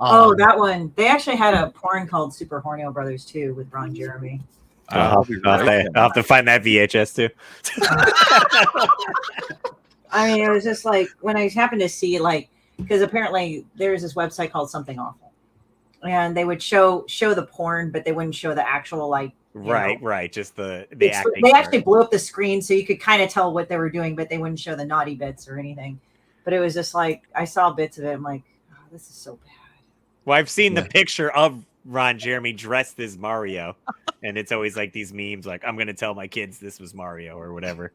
That one. They actually had a porn called Super Hornio Brothers too with Ron Jeremy. I'll have to find that VHS too. I mean, it was just like when I happened to see because apparently there's this website called Something Awful, and they would show the porn, but they wouldn't show the actual right. Just the acting. They actually blew up the screen so you could kind of tell what they were doing, but they wouldn't show the naughty bits or anything. But it was just like I saw bits of it. I'm like, oh, this is so bad. Well, I've seen the picture of Ron Jeremy dressed as Mario, and it's always like these memes like, I'm going to tell my kids this was Mario or whatever.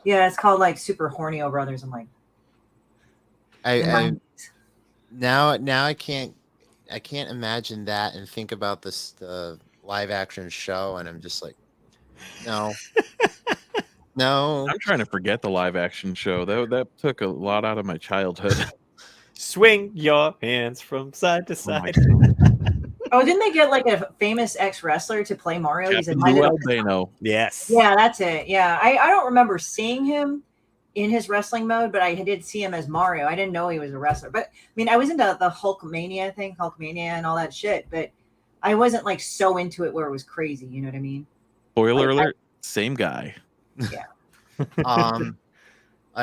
Yeah, it's called Super Hornio Brothers. I'm like, now I can't imagine that and think about the live action show, and I'm just like, no. I'm trying to forget the live action show. That took a lot out of my childhood. Swing your hands from side to side. Oh, didn't they get a famous ex-wrestler to play Mario? He's Albano. Yes. Yeah, that's it. Yeah, I don't remember seeing him in his wrestling mode, but I did see him as Mario. I didn't know he was a wrestler. But I mean, I was into the Hulkmania and all that shit, but I wasn't so into it where it was crazy. You know what I mean? Spoiler alert, same guy. Yeah. I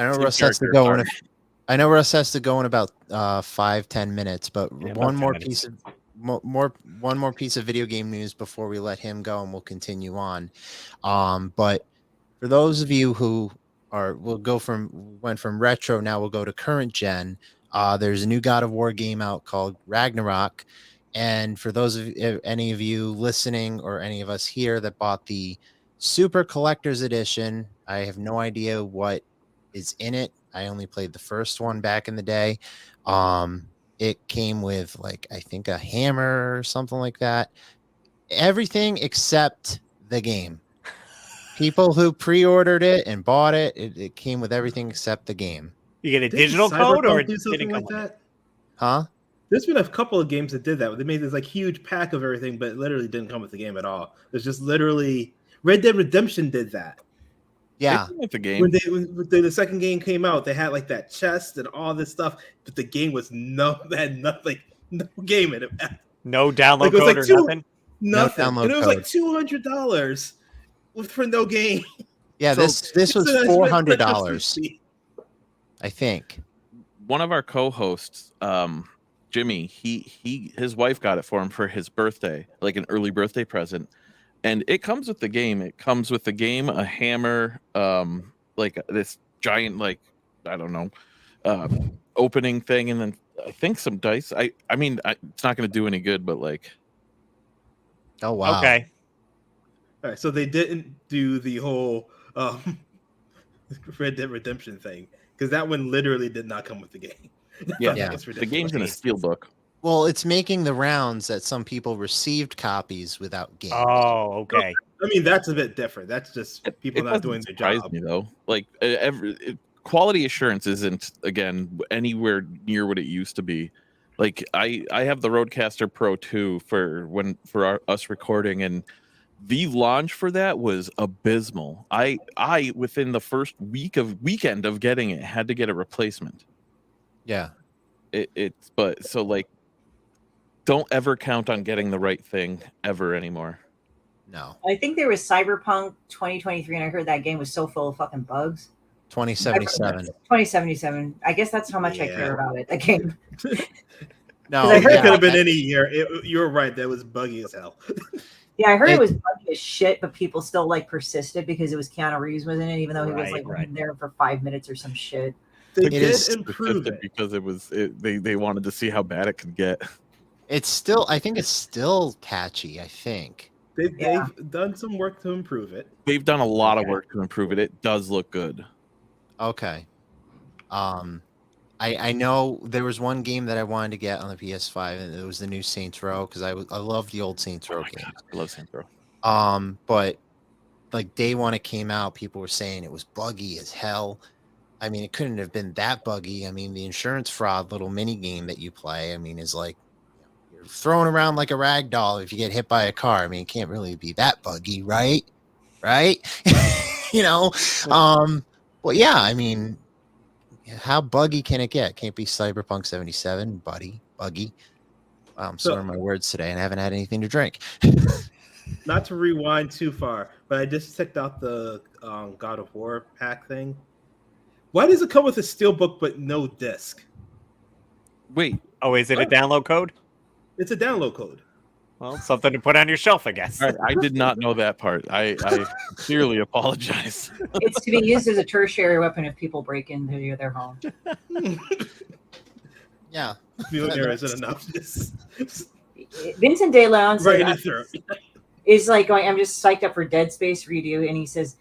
know Russ has to go in about 5-10 minutes, but one more piece of video game news before we let him go, and we'll continue on. But for those of you who went from retro, now we'll go to current gen. There's a new God of War game out called Ragnarok, and for those of any of you listening or any of us here that bought the Super Collector's Edition, I have no idea what is in it. I only played the first one back in the day. It came with I think a hammer or something like that. Everything except the game. People who pre-ordered it and bought it, it came with everything except the game. You get a digital code or do something like that? Huh? There's been a couple of games that did that. They made this huge pack of everything, but it literally didn't come with the game at all. It's just literally Red Dead Redemption did that. Yeah, with the game. When the second game came out, they had that chest and all this stuff, but the game was no game in it. No download code or nothing. Nothing. No and it was code. $200 for no game. Yeah, this was $400, I think. One of our co-hosts, Jimmy, his wife got it for him for his birthday, an early birthday present. And it comes with the game. It comes with the game, a hammer, this giant, I don't know, opening thing, and then I think some dice. I mean, it's not going to do any good, but Oh wow. Okay. All right, so they didn't do the whole Red Dead Redemption thing. because that one literally did not come with the game. Yeah, Yeah. It's the ridiculous. game's in a steelbook. Well, it's making the rounds that some people received copies without games. Oh, okay. I mean, that's a bit different. That's just people It not doesn't doing their surprise job. me though. Like quality assurance isn't again anywhere near what it used to be. Like I have the Rodecaster Pro 2 for us recording, and the launch for that was abysmal. I within the first weekend of getting it had to get a replacement. Yeah. It's but so like don't ever count on getting the right thing ever anymore. No. I think there was Cyberpunk 2023, and I heard that game was so full of fucking bugs. 2077. 2077. I guess that's how much I care about it. That game. No, I heard It could have been I- any year. You were right. That was buggy as hell. Yeah, I heard it was buggy as shit, but people still like persisted because it was Keanu Reeves was in it, even though he was like Right. in there for 5 minutes or some shit. They It did is improve it. Because they wanted to see how bad it could get. It's still, I think it's still patchy, I think. They've Yeah. done some work to improve it. They've done a lot of Okay. work to improve it. It does look good. Okay. I know there was one game that I wanted to get on the PS5, and it was the new Saints Row, because I love the old Saints Row games. I love Saints Row. But like day one it came out, people were saying it was buggy as hell. I mean, it couldn't have been that buggy. I mean, the insurance fraud little mini game that you play, I mean, is like you're throwing around like a rag doll if you get hit by a car. I mean, it can't really be that buggy, right? You know? But yeah, I mean, how buggy can it get? Can't be Cyberpunk 77, buddy. Buggy. Wow, I'm slurring my words today, and I haven't had anything to drink. Not to rewind too far, but I just checked out the God of War pack thing. Why does it come with a steelbook but no disc? Wait, Oh, is it a download code? It's a download code. Well, something to put on your shelf, I guess. I did not know that part. I sincerely apologize. It's to be used as a tertiary weapon if people break into their home. Yeah. There isn't enough. Vincent De Leon Right in said, the throat. is like going, I'm just psyched up for Dead Space redo, and he says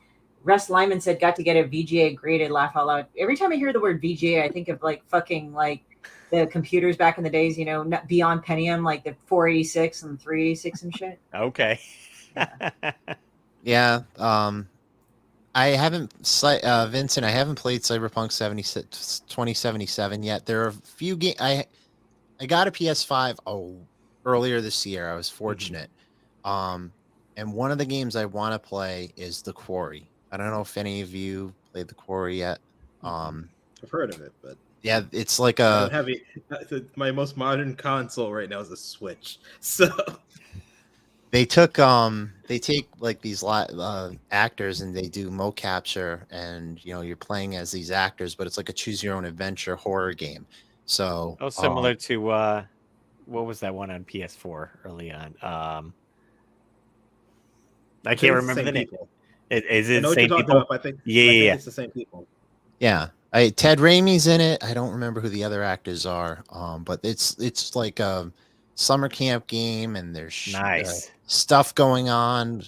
Russ Lyman said got to get a VGA graded, laugh out loud. Every time I hear the word VGA, I think of like fucking like the computers back in the days, you know, not beyond Pentium, like the 486 and 386 and shit. Okay. Yeah. I haven't, Vincent, I haven't played Cyberpunk 2077 yet. There are a few games. I got a PS5 earlier this year. I was fortunate. And one of the games I want to play is The Quarry. I don't know if any of you played The Quarry yet. I've heard of it, but yeah, it's like I don't have my most modern console right now is a Switch. So they take like these actors and they do mo capture, and you know you're playing as these actors, but it's like a choose your own adventure horror game. So similar to what was that one on PS4 early on? I can't remember the name. Is it the same people? I think Yeah. it's the same people. Yeah, Ted Raimi's in it. I don't remember who the other actors are. But it's like a summer camp game, and there's Nice stuff going on.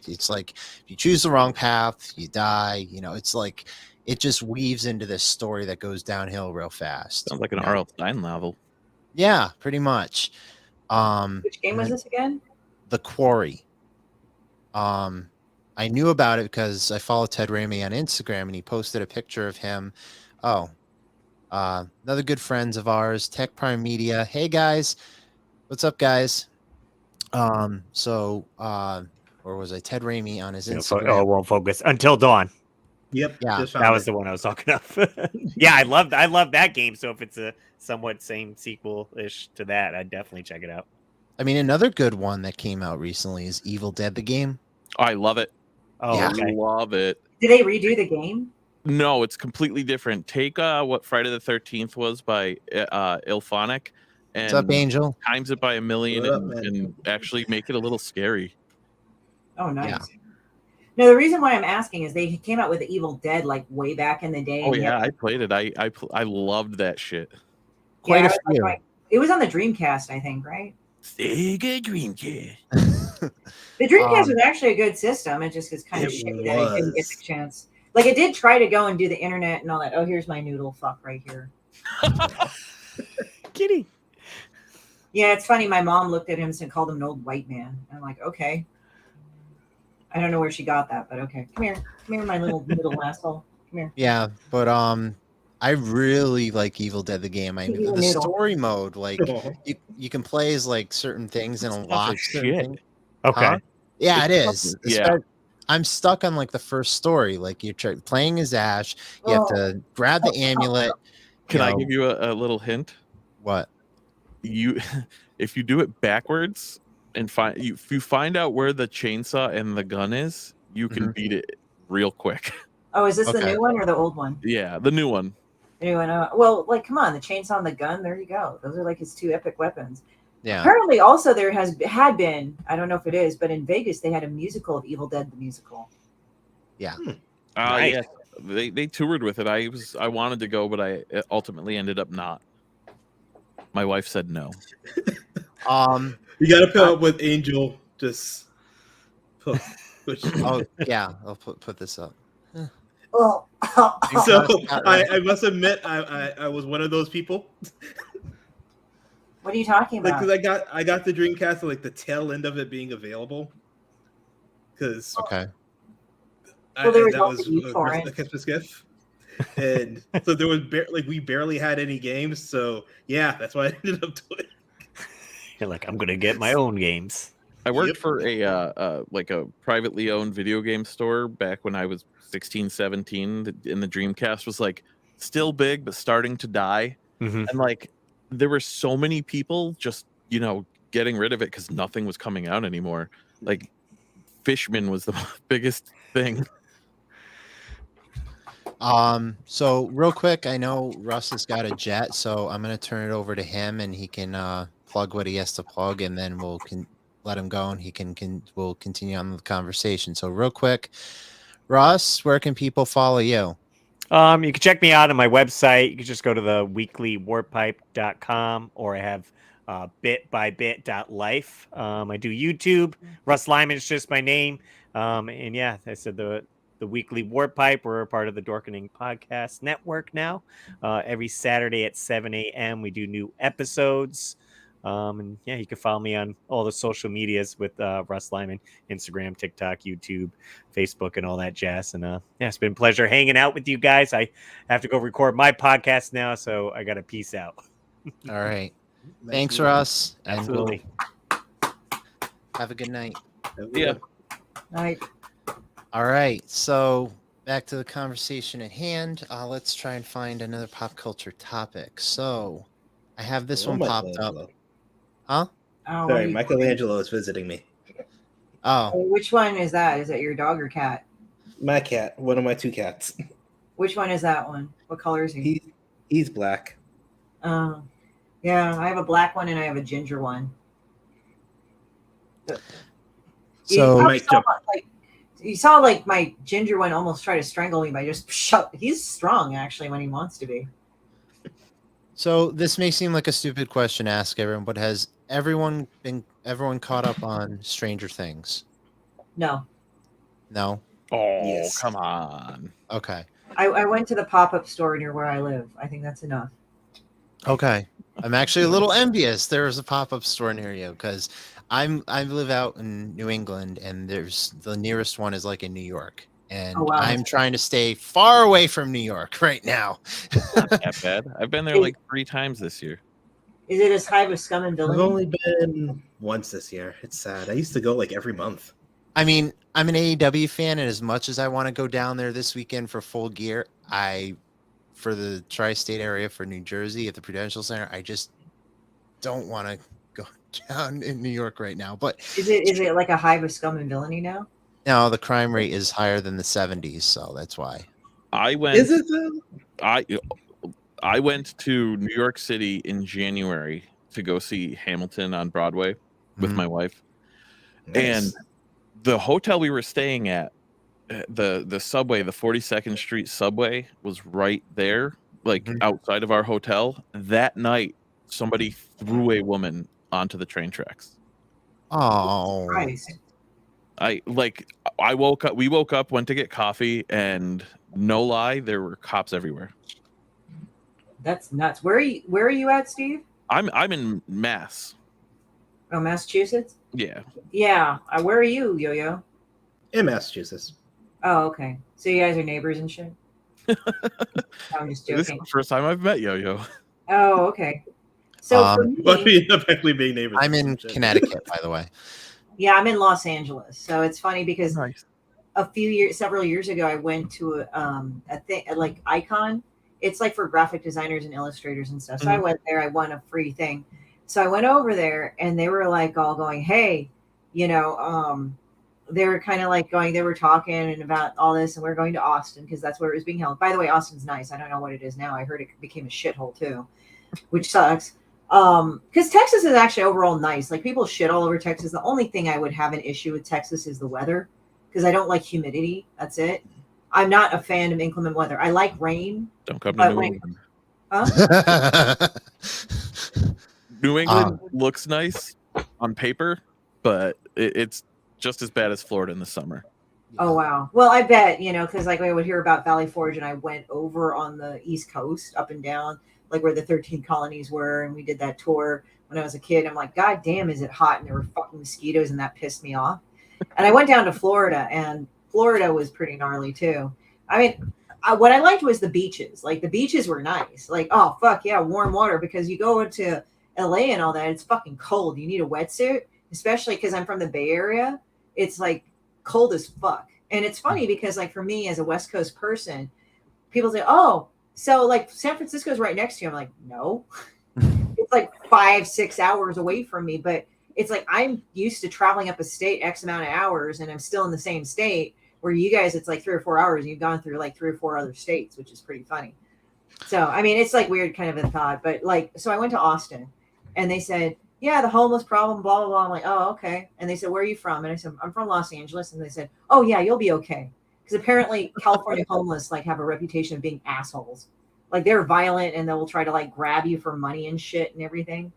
It's like if you choose the wrong path, you die. You know, it's like it just weaves into this story that goes downhill real fast. Sounds like an R.L. Stine novel. Yeah, pretty much. Which game was this again? The Quarry. I knew about it because I follow Ted Raimi on Instagram, and he posted a picture of him. Another good friends of ours, Tech Prime Media. Hey guys, what's up, guys? Or was I Ted Raimi on his Instagram? It won't focus until dawn. Yep. Yeah, just found That was it. the one I was talking of. Yeah, I love that game. So if it's a somewhat same sequel-ish to that, I'd definitely check it out. I mean, another good one that came out recently is Evil Dead the game. Oh, I love it. Oh, Yeah. okay. Love it. Did they redo the game? No, it's completely different. Take what Friday the 13th was by Ilphonic and What's up, Angel? times it by 1,000,000 What up, man? and actually make it a little scary. Oh, nice. Yeah. No, the reason why I'm asking is they came out with the Evil Dead like way back in the day. Oh and yeah, yet- I played it. I loved that shit. Quite Yeah, a few. it was on the Dreamcast, I think, right? Sega Dreamcast. The Dreamcast was actually a good system. It just was kind of It shitty that I didn't get was. the chance. Like I did try to go and do the internet and all that. Oh, here's my noodle fuck right here. Kitty. Yeah, it's funny. My mom looked at him and called him an old white man. I'm like, okay. I don't know where she got that, but okay. Come here, my little asshole. Come here. Yeah, but I really like Evil Dead the game. I mean, Evil the noodle. story mode, like Oh. you can play as like certain things and Tough unlock as certain shit. things. Okay. Huh? Yeah, it It's is. tough. Yeah. I'm stuck on like the first story. Like you're playing as Ash. You have to grab the amulet. Can I know, give you a little hint? what? If you do it backwards and if you find out where the chainsaw and the gun is, you can Mhm. beat it real quick. Oh, is this the Okay. new one or the old one? Yeah, the new one. The new one. Well, like, come on, the chainsaw and the gun. There you go. Those are like his two epic weapons. Yeah. Apparently, also there had been. I don't know if it is, but in Vegas they had a musical of Evil Dead the musical. Nice. Yeah, they toured with it. I wanted to go, but I ultimately ended up not. My wife said no. You got to put up with Angel. Just push. Oh yeah, I'll put this up. Oh, So I must admit I was one of those people. what are you talking Like, about? because I got the Dreamcast at like the tail end of it being available. Because Okay. Well, there was that also was eTorrent. a Christmas gift, and so there was we barely had any games. So yeah, that's why I ended up doing. You're like, I'm gonna get my own games. I worked Yep. for a like a privately owned video game store back when I was 16, 17, and the Dreamcast was like still big but starting to die. Mhm. And like there were so many people just, getting rid of it because nothing was coming out anymore. Like Fishman was the biggest thing. So real quick, I know Russ has got a jet, so I'm gonna turn it over to him, and he can plug what he has to plug, and then we'll let him go, and we'll continue on the conversation. So real quick, Russ, where can people follow you? You can check me out on my website. You can just go to the weeklywarpipe.com, or I have bitbybit.life. I do YouTube. Russ Lyman is just my name. And yeah, I said the Weekly Warp Pipe. We're a part of the Dorkening Podcast Network now. Every Saturday at 7 a.m. we do new episodes. And yeah, you can follow me on all the social medias with Russ Lyman, Instagram, TikTok, YouTube, Facebook, and all that jazz. And yeah, it's been a pleasure hanging out with you guys. I have to go record my podcast now, so I got to peace out. All right. Thanks, Russ. And Absolutely. have a good night. Yeah. Right. All right. So back to the conversation at hand. Let's try and find another pop culture topic. So I have this one popped up. Huh? Oh, Sorry, Michelangelo is visiting me. Oh, which one is that? Is that your dog or cat? My cat, one of my two cats. Which one is that one? What color is he? He's black. Oh, yeah. I have a black one and I have a ginger one. so You saw like my ginger one almost try to strangle me by just shut. He's strong actually when he wants to be. So this may seem like a stupid question to ask everyone, but has everyone caught up on Stranger Things? No, No? Oh, Yes. come on. Okay. I went to the pop-up store near where I live. I think that's enough. Okay. I'm actually a little envious there is a pop-up store near you, because I live out in New England, and there's the nearest one is like in New York. And Oh, wow. I'm trying to stay far away from New York right now. Not that bad. I've been there like 3 times this year. Is it as high with scum and I've villainy? only been once this year. It's sad. I used to go like every month. I mean, I'm an AEW fan, and as much as I want to go down there this weekend for Full Gear, for the tri-state area for New Jersey at the Prudential Center, I just don't want to go down in New York right now. But Is it like a hive of scum and villainy now? no, the crime rate is higher than the 70s, so that's why. I went. Is it though? I went to New York City in January to go see Hamilton on Broadway with Mhm. my wife, and the hotel we were staying at, the subway, the 42nd Street subway, was right there, like Mhm. outside of our hotel. That night, somebody threw a woman onto the train tracks. Oh, Christ. I woke up. We woke up, went to get coffee, and no lie, there were cops everywhere. That's nuts. Where are you at, Steve? I'm in Mass. Oh, Massachusetts. Yeah. Yeah. Where are you, Yo-Yo? In Massachusetts. Oh, okay. So you guys are neighbors and shit. I'm just This is joking. the first time I've met Yo-Yo. Oh, okay. So for But me, we end up actually being neighbors. I'm in Connecticut, by the way. yeah, I'm in Los Angeles. So it's funny because Nice. several years ago, I went to a thing like Icon. It's like for graphic designers and illustrators and stuff. So I went there. I won a free thing. So I went over there, and they were like all going, "Hey, you know," they were kind of like going. They were talking and about all this, and we're going to Austin because that's where it was being held. By the way, Austin's nice. I don't know what it is now. I heard it became a shithole too, which sucks. Because Texas is actually overall nice. Like people shit all over Texas. The only thing I would have an issue with Texas is the weather because I don't like humidity. That's it. I'm not a fan of inclement weather. I like rain. Don't come to But New when- England. Huh? New England looks nice on paper, but it's just as bad as Florida in the summer. Oh wow. Well, I bet because like I would hear about Valley Forge, and I went over on the East Coast, up and down, like where the 13 colonies were, and we did that tour when I was a kid. I'm like, God damn, is it hot? And there were fucking mosquitoes, and that pissed me off. And I went down to Florida, and Florida was pretty gnarly too. I mean, what I liked was the beaches. Like the beaches were nice. Like, oh fuck yeah, warm water, because you go to LA and all that, it's fucking cold. You need a wetsuit, especially because I'm from the Bay Area. It's like cold as fuck. And it's funny because like for me as a West Coast person, people say, oh, so like San Francisco's right next to you. I'm like, no. It's like 5-6 hours away from me, but it's like I'm used to traveling up a state X amount of hours, and I'm still in the same state, where you guys it's like 3 or 4 hours and you've gone through like 3 or 4 other states, which is pretty funny. So I mean, it's like weird kind of a thought, but like, so I went to Austin, and they said, yeah, the homeless problem, blah blah blah. I'm like, oh, okay. And they said, where are you from? And I said, I'm from Los Angeles. And they said, oh yeah, you'll be okay, because apparently California homeless like have a reputation of being assholes. Like they're violent, and they will try to like grab you for money and shit and everything.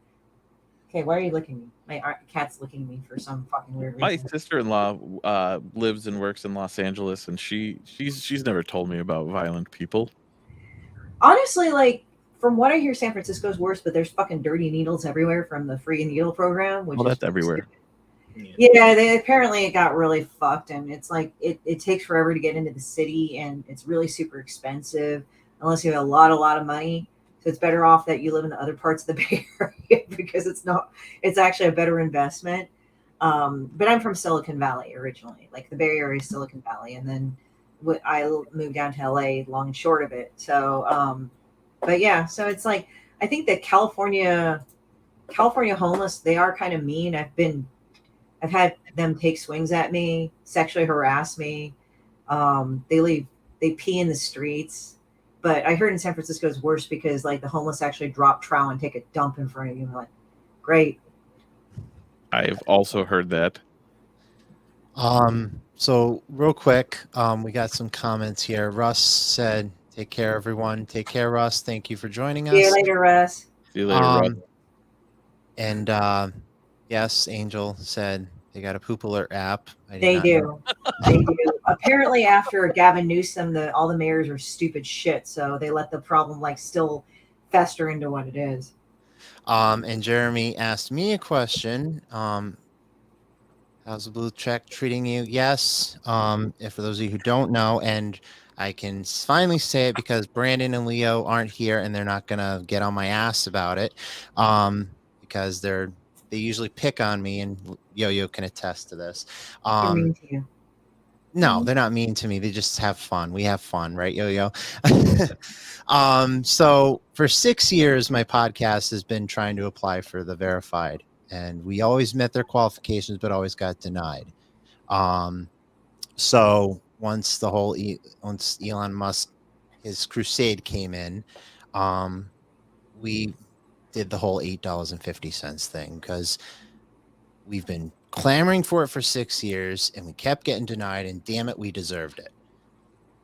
Okay, why are you looking at me? My cat's looking at me for some fucking weird reason. My sister-in-law lives and works in Los Angeles, and she's never told me about violent people. Honestly, like from what I hear, San Francisco's worse, but there's fucking dirty needles everywhere from the free needle program. Which Well, is that's everywhere. Yeah, it got really fucked, and it's like it takes forever to get into the city, and it's really super expensive unless you have a lot of money. So it's better off that you live in the other parts of the Bay Area because it's actually a better investment. But I'm from Silicon Valley originally, like the Bay Area is Silicon Valley. And then I moved down to LA, long and short of it. So, but yeah, so it's like, I think that California homeless, they are kind of mean. I've had them take swings at me, sexually harass me. They pee in the streets. But I heard in San Francisco is worse because like the homeless actually drop trowel and take a dump in front of you. I'm like, great. I've also heard that. So real quick, we got some comments here. Russ said, take care, everyone. Take care, Russ. Thank you for joining us. See you later, Russ. See you later, Russ. And yes, Angel said they got a poop alert app. They do. They do. Apparently, after Gavin Newsom, all the mayors are stupid shit. So they let the problem like still fester into what it is. And Jeremy asked me a question. How's the blue check treating you? Yes. If for those of you who don't know, and I can finally say it because Brandon and Leo aren't here, and they're not gonna get on my ass about it, because they usually pick on me, and Yo-Yo can attest to this. They're mean to you. No, they're not mean to me. They just have fun. We have fun, right, Yo-Yo? So for 6 years, my podcast has been trying to apply for the verified, and we always met their qualifications, but always got denied. So once once Elon Musk, his crusade came in, we did the whole $8.50 thing because we've been clamoring for it for 6 years, and we kept getting denied, and damn it, we deserved it.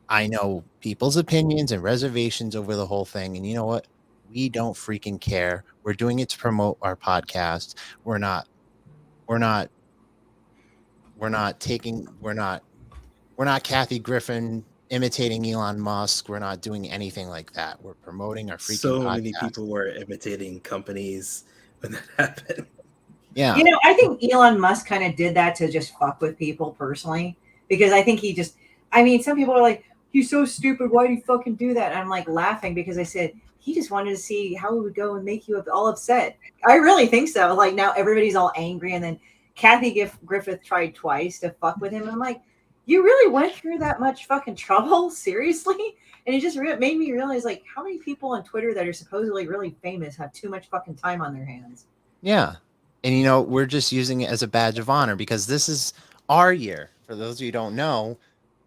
I know people's opinions and reservations over the whole thing, and you know what? We don't freaking care. We're doing it to promote our podcast. We're not We're not Kathy Griffin imitating Elon Musk. We're not doing anything like that. We're promoting our freaking So podcast. many people were imitating companies when that happened. Yeah. You know, I think Elon Musk kind of did that to just fuck with people personally, because I think some people are like, he's so stupid. Why do you fucking do that? And I'm like laughing because I said, he just wanted to see how it would go and make you all upset. I really think so. Like now everybody's all angry. And then Kathy Griffith tried twice to fuck with him. And I'm like, you really went through that much fucking trouble? Seriously? And it just made me realize, like, how many people on Twitter that are supposedly really famous have too much fucking time on their hands? Yeah. And, we're just using it as a badge of honor because this is our year. For those of you who don't know,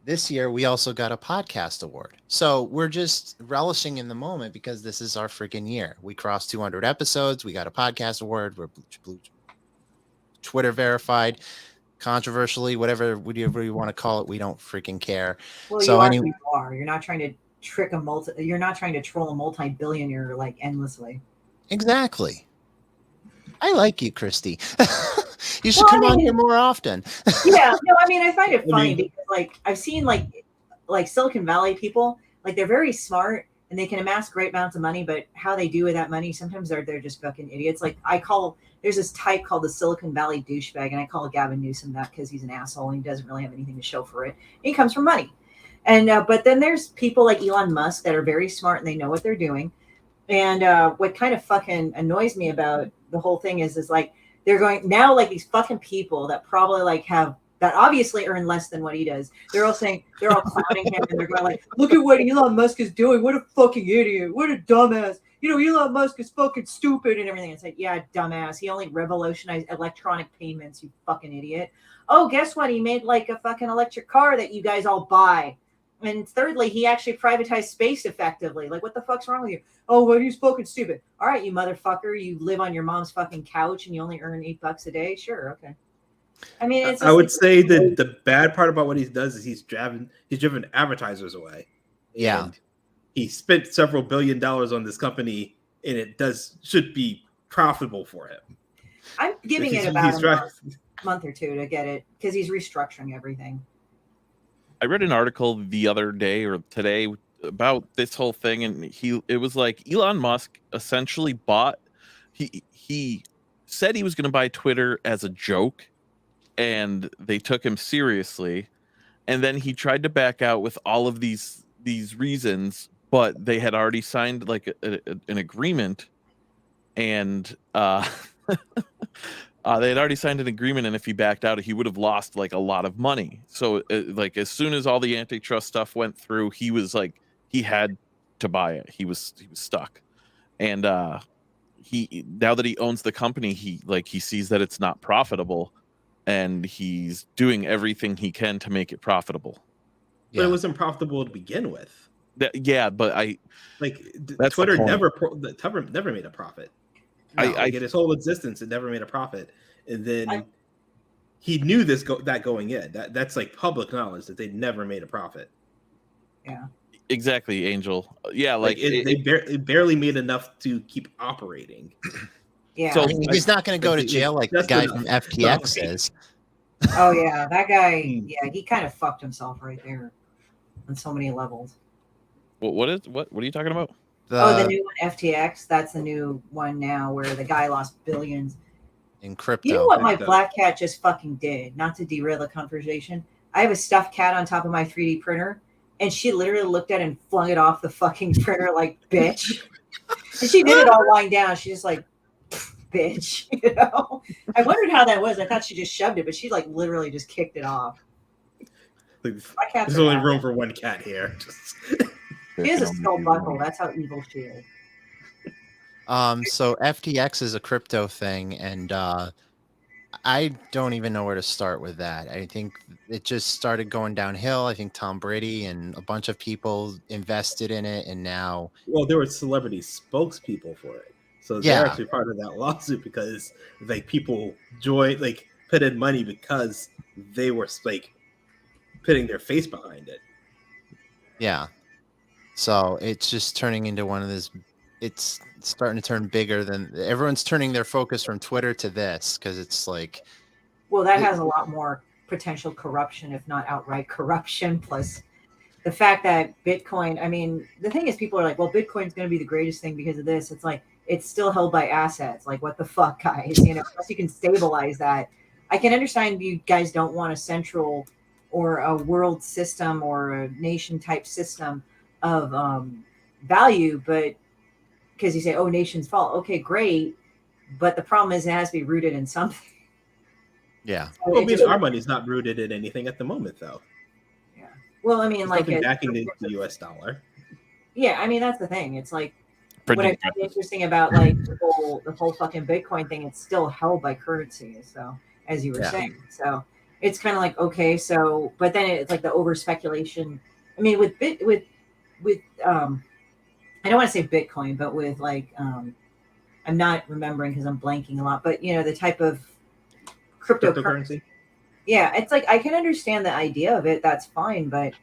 this year we also got a podcast award. So we're just relishing in the moment because this is our freaking year. We crossed 200 episodes. We got a podcast award. We're Twitter verified, controversially, whatever you want to call it. We don't freaking care. Well, So you are. You're not trying to you're not trying to troll a multi-billionaire like endlessly. Exactly. I like you, Christy. You should come on here more often. Yeah, no, I mean, I find it funny because, like, I've seen like Silicon Valley people, like they're very smart and they can amass great amounts of money, but how they do with that money, sometimes they're just fucking idiots. Like there's this type called the Silicon Valley douchebag, and I call Gavin Newsom that because he's an asshole and he doesn't really have anything to show for it. And he comes from money, and but then there's people like Elon Musk that are very smart and they know what they're doing. And what kind of fucking annoys me about the whole thing is like they're going now, like these fucking people that probably like that obviously earn less than what he does. They're all clowning him, and they're going like, look at what Elon Musk is doing. What a fucking idiot. What a dumbass. Elon Musk is fucking stupid and everything. It's like, yeah, dumbass. He only revolutionized electronic payments, you fucking idiot. Oh, guess what? He made like a fucking electric car that you guys all buy. And thirdly, he actually privatized space effectively. Like, what the fuck's wrong with you? Oh, well, he's fucking stupid. All right, you motherfucker. You live on your mom's fucking couch and you only earn $8 a day? Sure, okay. I mean, it's. I would say that the bad part about what he does is he's driven advertisers away. Yeah. And he spent several $1 billion on this company, and it should be profitable for him. I'm giving it about a month or two to get it because he's restructuring everything. I read an article the other day or today about this whole thing, and it was like Elon Musk essentially bought. He said he was going to buy Twitter as a joke, and they took him seriously, and then he tried to back out with all of these reasons, but they had already signed like an agreement, and they had already signed an agreement, and if he backed out, he would have lost like a lot of money. So like as soon as all the antitrust stuff went through, he was like, he had to buy it. He was stuck. And he now that he owns the company, he sees that it's not profitable, and he's doing everything he can to make it profitable. But it wasn't profitable to begin with. Twitter never made a profit. I get his whole existence, it never made a profit, and then he knew that going in. That's like public knowledge that they never made a profit. Yeah, exactly, Angel. Yeah, they barely made enough to keep operating. Yeah, so he's not going to go to jail like the guy from FTX is. Oh yeah, that guy. Yeah, he kind of fucked himself right there on so many levels. What are you talking about? The new one, FTX. That's the new one now, where the guy lost billions in crypto. You know what my black cat just fucking did? Not to derail the conversation. I have a stuffed cat on top of my 3D printer, and she literally looked at it and flung it off the fucking printer like, bitch. And she did it all lying down. She's just like, bitch. I wondered how that was. I thought she just shoved it, but she like literally just kicked it off. There's only room for one cat here. She has a skull buckle. That's how evil she is. So FTX is a crypto thing, and I don't even know where to start with that. I think it just started going downhill. I think Tom Brady and a bunch of people invested in it, and now... Well, there were celebrity spokespeople for it. So they're actually part of that lawsuit because like people put in money because they were like putting their face behind it. Yeah. So it's just turning into one of those. It's starting to turn bigger than everyone's turning their focus from Twitter to this because it's like. Well, that has a lot more potential corruption, if not outright corruption, plus the fact that Bitcoin, I mean, the thing is, people are like, well, Bitcoin's going to be the greatest thing because of this. It's like, it's still held by assets. Like, what the fuck, guys? Unless you can stabilize that. I can understand you guys don't want a central or a world system or a nation type system of value, but because you say, oh, nations fall. Okay, great. But the problem is it has to be rooted in something. Yeah. So Well, I it mean, just- our money's not rooted in anything at the moment, though. well, I mean, There's like, nothing backing the U.S. dollar. yeah, I mean, that's the thing. It's like, what I Printing find presses. interesting about like the whole fucking Bitcoin thing, it's still held by currency. So as you were Yeah. saying, so it's kind of like, okay, so but then it's like the over speculation. I mean, with I don't want to say Bitcoin, but with like I'm not remembering because I'm blanking a lot, but the type of cryptocurrency. Cryptocurrency. Yeah, it's like I can understand the idea of it. That's fine, but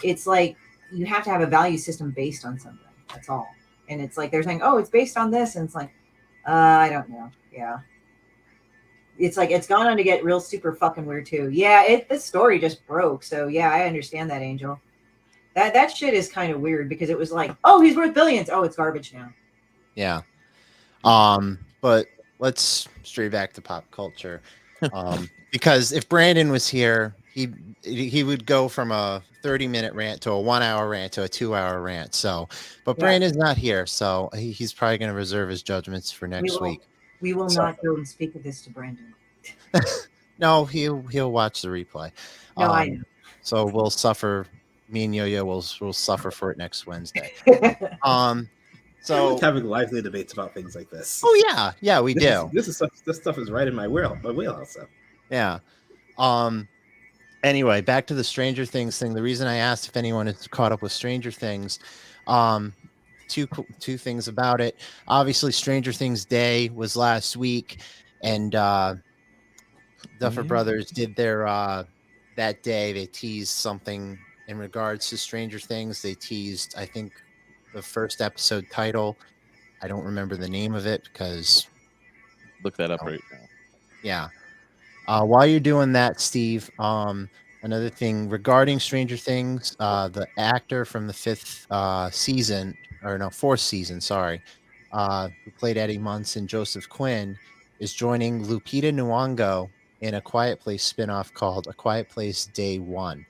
it's like you have to have a value system based on something. That's all. And it's like they're saying, "Oh, it's based on this," and it's like, I don't know. Yeah, it's like it's gone on to get real super fucking weird too. Yeah, this story just broke. So yeah, I understand that, Angel. That shit is kind of weird because it was like, "Oh, he's worth billions. Oh, it's garbage now." Yeah. But let's stray back to pop culture. Because if Brandon was here, he would go from a 30-minute rant to a 1-hour rant to a 2-hour rant. So, but Yeah. Brandon's not here, so he's probably going to reserve his judgments for next week. We will So- not go and speak of this to Brandon. No, he'll watch the replay. No, I know. So we'll suffer. Me and Yo-Yo will suffer for it next Wednesday. So So having lively debates about things like this. oh yeah, we do. This stuff is right in my wheelhouse. So. Yeah. Anyway, back to the Stranger Things thing. The reason I asked if anyone is caught up with Stranger Things, two things about it. Obviously, Stranger Things Day was last week, and Duffer Brothers did their that day. They teased something in regards to Stranger Things. They teased, I think, the first episode title. I don't remember the name of it because Look that up right now. yeah. While you're doing that, Steve, another thing regarding Stranger Things, the actor from the fourth season, sorry, who played Eddie Munson, Joseph Quinn, is joining Lupita Nyong'o in a Quiet Place spinoff called A Quiet Place Day One.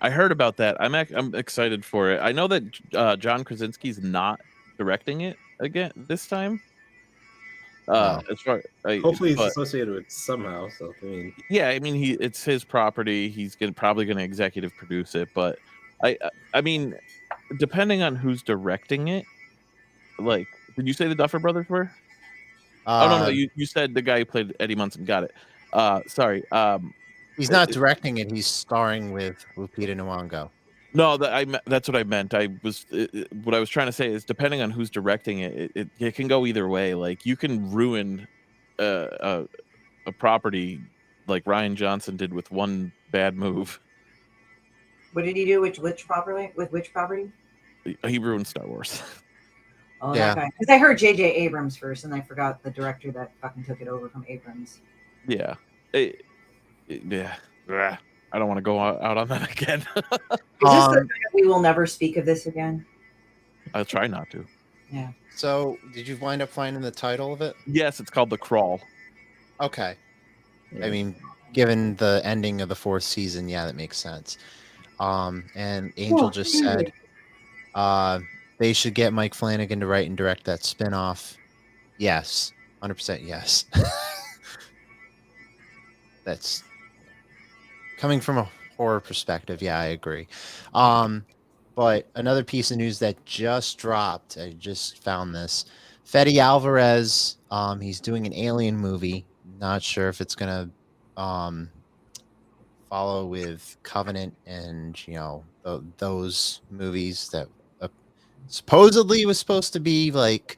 I heard about that. I'm excited for it. I know that John Krasinski's not directing it again this time. As far Hopefully it's associated with somehow. So I mean, yeah, I mean it's his property. He's probably going to executive produce it, but I mean, depending on who's directing it, like, did you say the Duffer Brothers were? Oh no, you said the guy who played Eddie Munson. Got it. Sorry. He's not directing it. He's starring with Lupita Nyong'o. No, that's what I meant. What I was trying to say is, depending on who's directing it, it can go either way. Like, you can ruin a property like Ryan Johnson did with one bad move. What did he do? Which property? With which property? He ruined Star Wars. Oh, Yeah. that guy. Because I heard J.J. Abrams first, and I forgot the director that fucking took it over from Abrams. Yeah. Yeah. I don't want to go out on that again. Is this the we will never speak of this again? I'll try not to. Yeah. So, did you wind up finding the title of it? Yes, it's called The Crawl. Okay. I mean, given the ending of the fourth season, yeah, that makes sense. And Angel just said they should get Mike Flanagan to write and direct that spinoff. Yes, 100% yes. That's coming from a horror perspective. Yeah, I agree. But another piece of news that just dropped, I just found this. Fede Alvarez, he's doing an Alien movie. Not sure if it's gonna follow with Covenant and those movies that supposedly was supposed to be like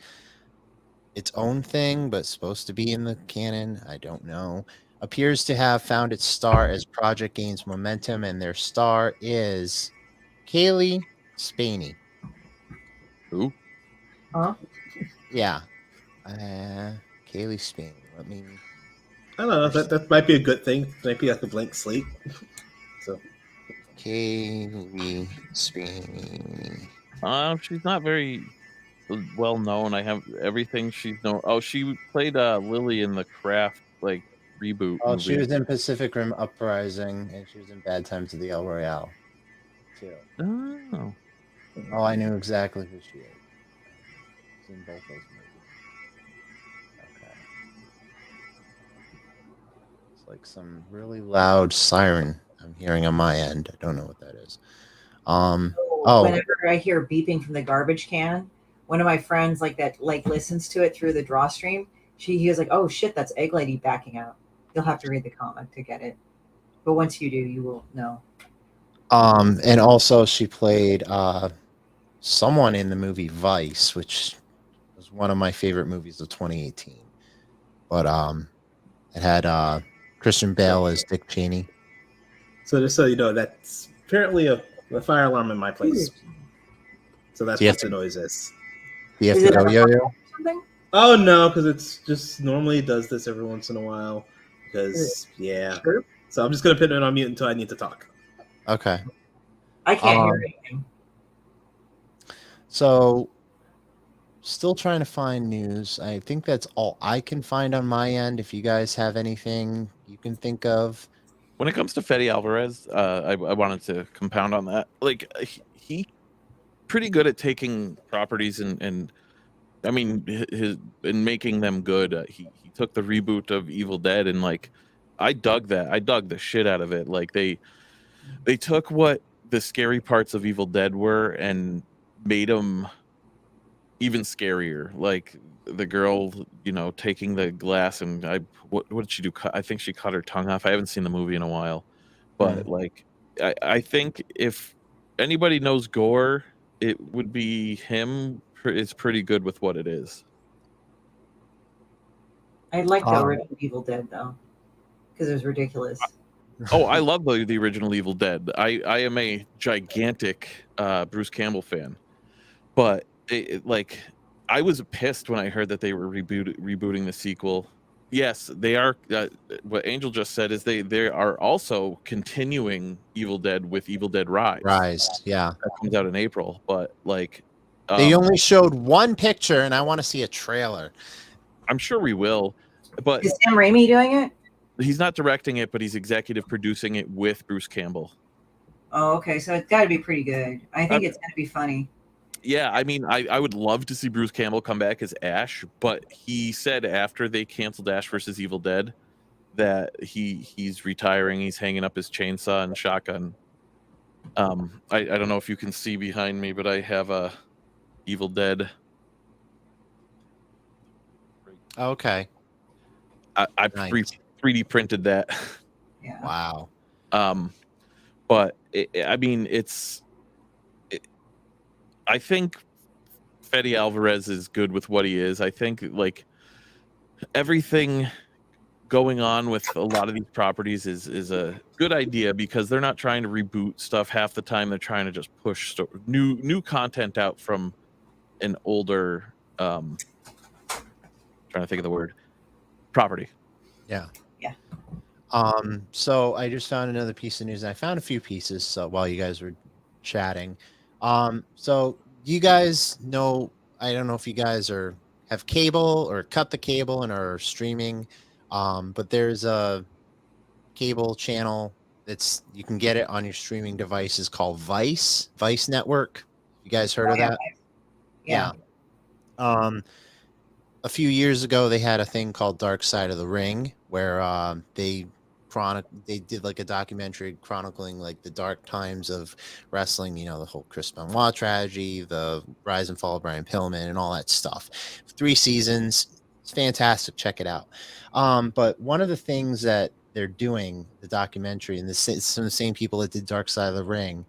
its own thing, but supposed to be in the canon. I don't know. Appears to have found its star as project gains momentum, and their star is Kaylee Spaney. Who? Huh? Yeah. Kaylee Spaney. Let me. I don't know. That might be a good thing. Might be like a blank slate. So Katie Spini. She's not very well known. I have everything she's known. Oh, she played Lily in the Craft reboot Oh, movie. she was in Pacific Rim Uprising, and she was in Bad Times of the El Royale, too. Oh, Oh, I knew exactly who she is. She's in both those movies. Okay. It's like some really loud siren I'm hearing on my end. I don't know what that is. Whenever I hear beeping from the garbage can, one of my friends listens to it through the draw stream. He was like, "Oh shit, that's Egg Lady backing out." You'll have to read the comic to get it, but once you do, you will know. And also she played someone in the movie Vice, which was one of my favorite movies of 2018. But it had Christian Bale as Dick Cheney. just so you know, that's apparently a fire alarm in my place. So that's what the noise is. Do you have to know yo-yo? Something? Oh no, because it's just normally does this every once in a while. Because Sure. So I'm just gonna put it on mute until I need to talk. Okay. I can't hear anything. So, still trying to find news. I think that's all I can find on my end. If you guys have anything you can think of. when it comes to Fede Alvarez, I wanted to compound on that. He pretty good at taking properties and I mean and making them good. He took the reboot of Evil Dead and I dug that. I dug the shit out of it. They took what the scary parts of Evil Dead were and made them even scarier. Like the girl, taking the glass and what did she do? I think she cut her tongue off. I haven't seen the movie in a while, but I think if anybody knows gore, it would be him. It's pretty good with what it is. I like the original Evil Dead though, because it was ridiculous. Oh, I love the original Evil Dead. I am a gigantic Bruce Campbell fan, but I was pissed when I heard that they were rebooting the sequel. Yes, they are. What Angel just said is they are also continuing Evil Dead with Evil Dead Rise. Yeah. That comes out in April, but they only showed one picture, and I want to see a trailer. I'm sure we will, but is Sam Raimi doing it? He's not directing it, but he's executive producing it with Bruce Campbell. Oh, okay. So it's got to be pretty good. I think it's going to be funny. Yeah, I mean, I would love to see Bruce Campbell come back as Ash, but he said after they canceled Ash versus Evil Dead that he's retiring. He's hanging up his chainsaw and shotgun. I don't know if you can see behind me, but I have a Evil Dead. Okay. I 3D printed that. Yeah. Wow. But I mean, I think Fede Alvarez is good with what he is. I think everything going on with a lot of these properties is a good idea because they're not trying to reboot stuff half the time. They're trying to just push new content out from an older trying to think of the word property. Yeah. Yeah. So I just found another piece of news, and I found a few pieces. So while you guys were chatting, so you guys know, I don't know if you guys have cable or cut the cable and are streaming, but there's a cable channel you can get it on your streaming devices called Vice Network. You guys heard of that? Yeah. A few years ago, they had a thing called Dark Side of the Ring, where they did a documentary chronicling the dark times of wrestling, the whole Chris Benoit tragedy, the rise and fall of Brian Pillman, and all that stuff. 3 seasons. It's fantastic. Check it out. But one of the things that they're doing, the documentary, and it's some of the same people that did Dark Side of the Ring,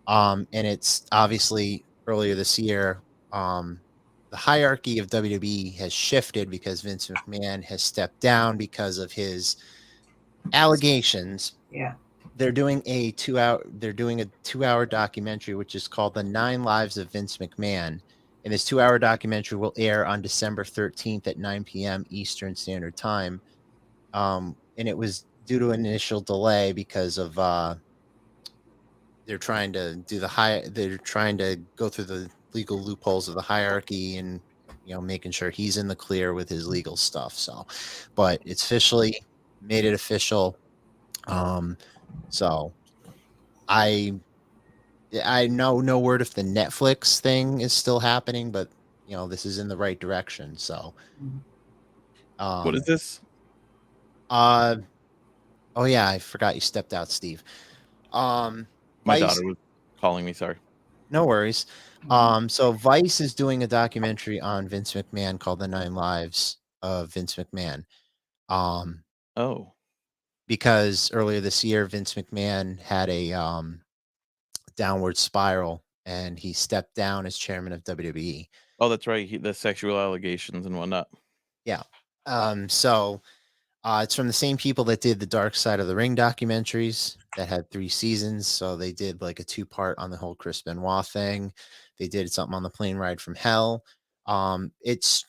and it's obviously earlier this year, the hierarchy of WWE has shifted because Vince McMahon has stepped down because of his allegations. Yeah. They're doing a 2-hour documentary, which is called The 9 Lives of Vince McMahon. And this 2-hour documentary will air on December 13th at 9 p.m. Eastern Standard Time. and it was due to an initial delay because of they're trying to do they're trying to go through the legal loopholes of the hierarchy and making sure he's in the clear with his legal stuff. So, but it's officially made it official. So I know no word if the Netflix thing is still happening, but this is in the right direction. So, What is this? Oh yeah, I forgot you stepped out, Steve. My Vice, daughter was calling me. Sorry. no worries. So Vice is doing a documentary on Vince McMahon called The 9 Lives of Vince McMahon. Oh, Because earlier this year, Vince McMahon had a downward spiral, and he stepped down as chairman of WWE. oh, that's right. The sexual allegations and whatnot. Yeah. So it's from the same people that did the Dark Side of the Ring documentaries that had 3 seasons. So they did like a 2-part on the whole Chris Benoit thing. They did something on the plane ride from hell. It's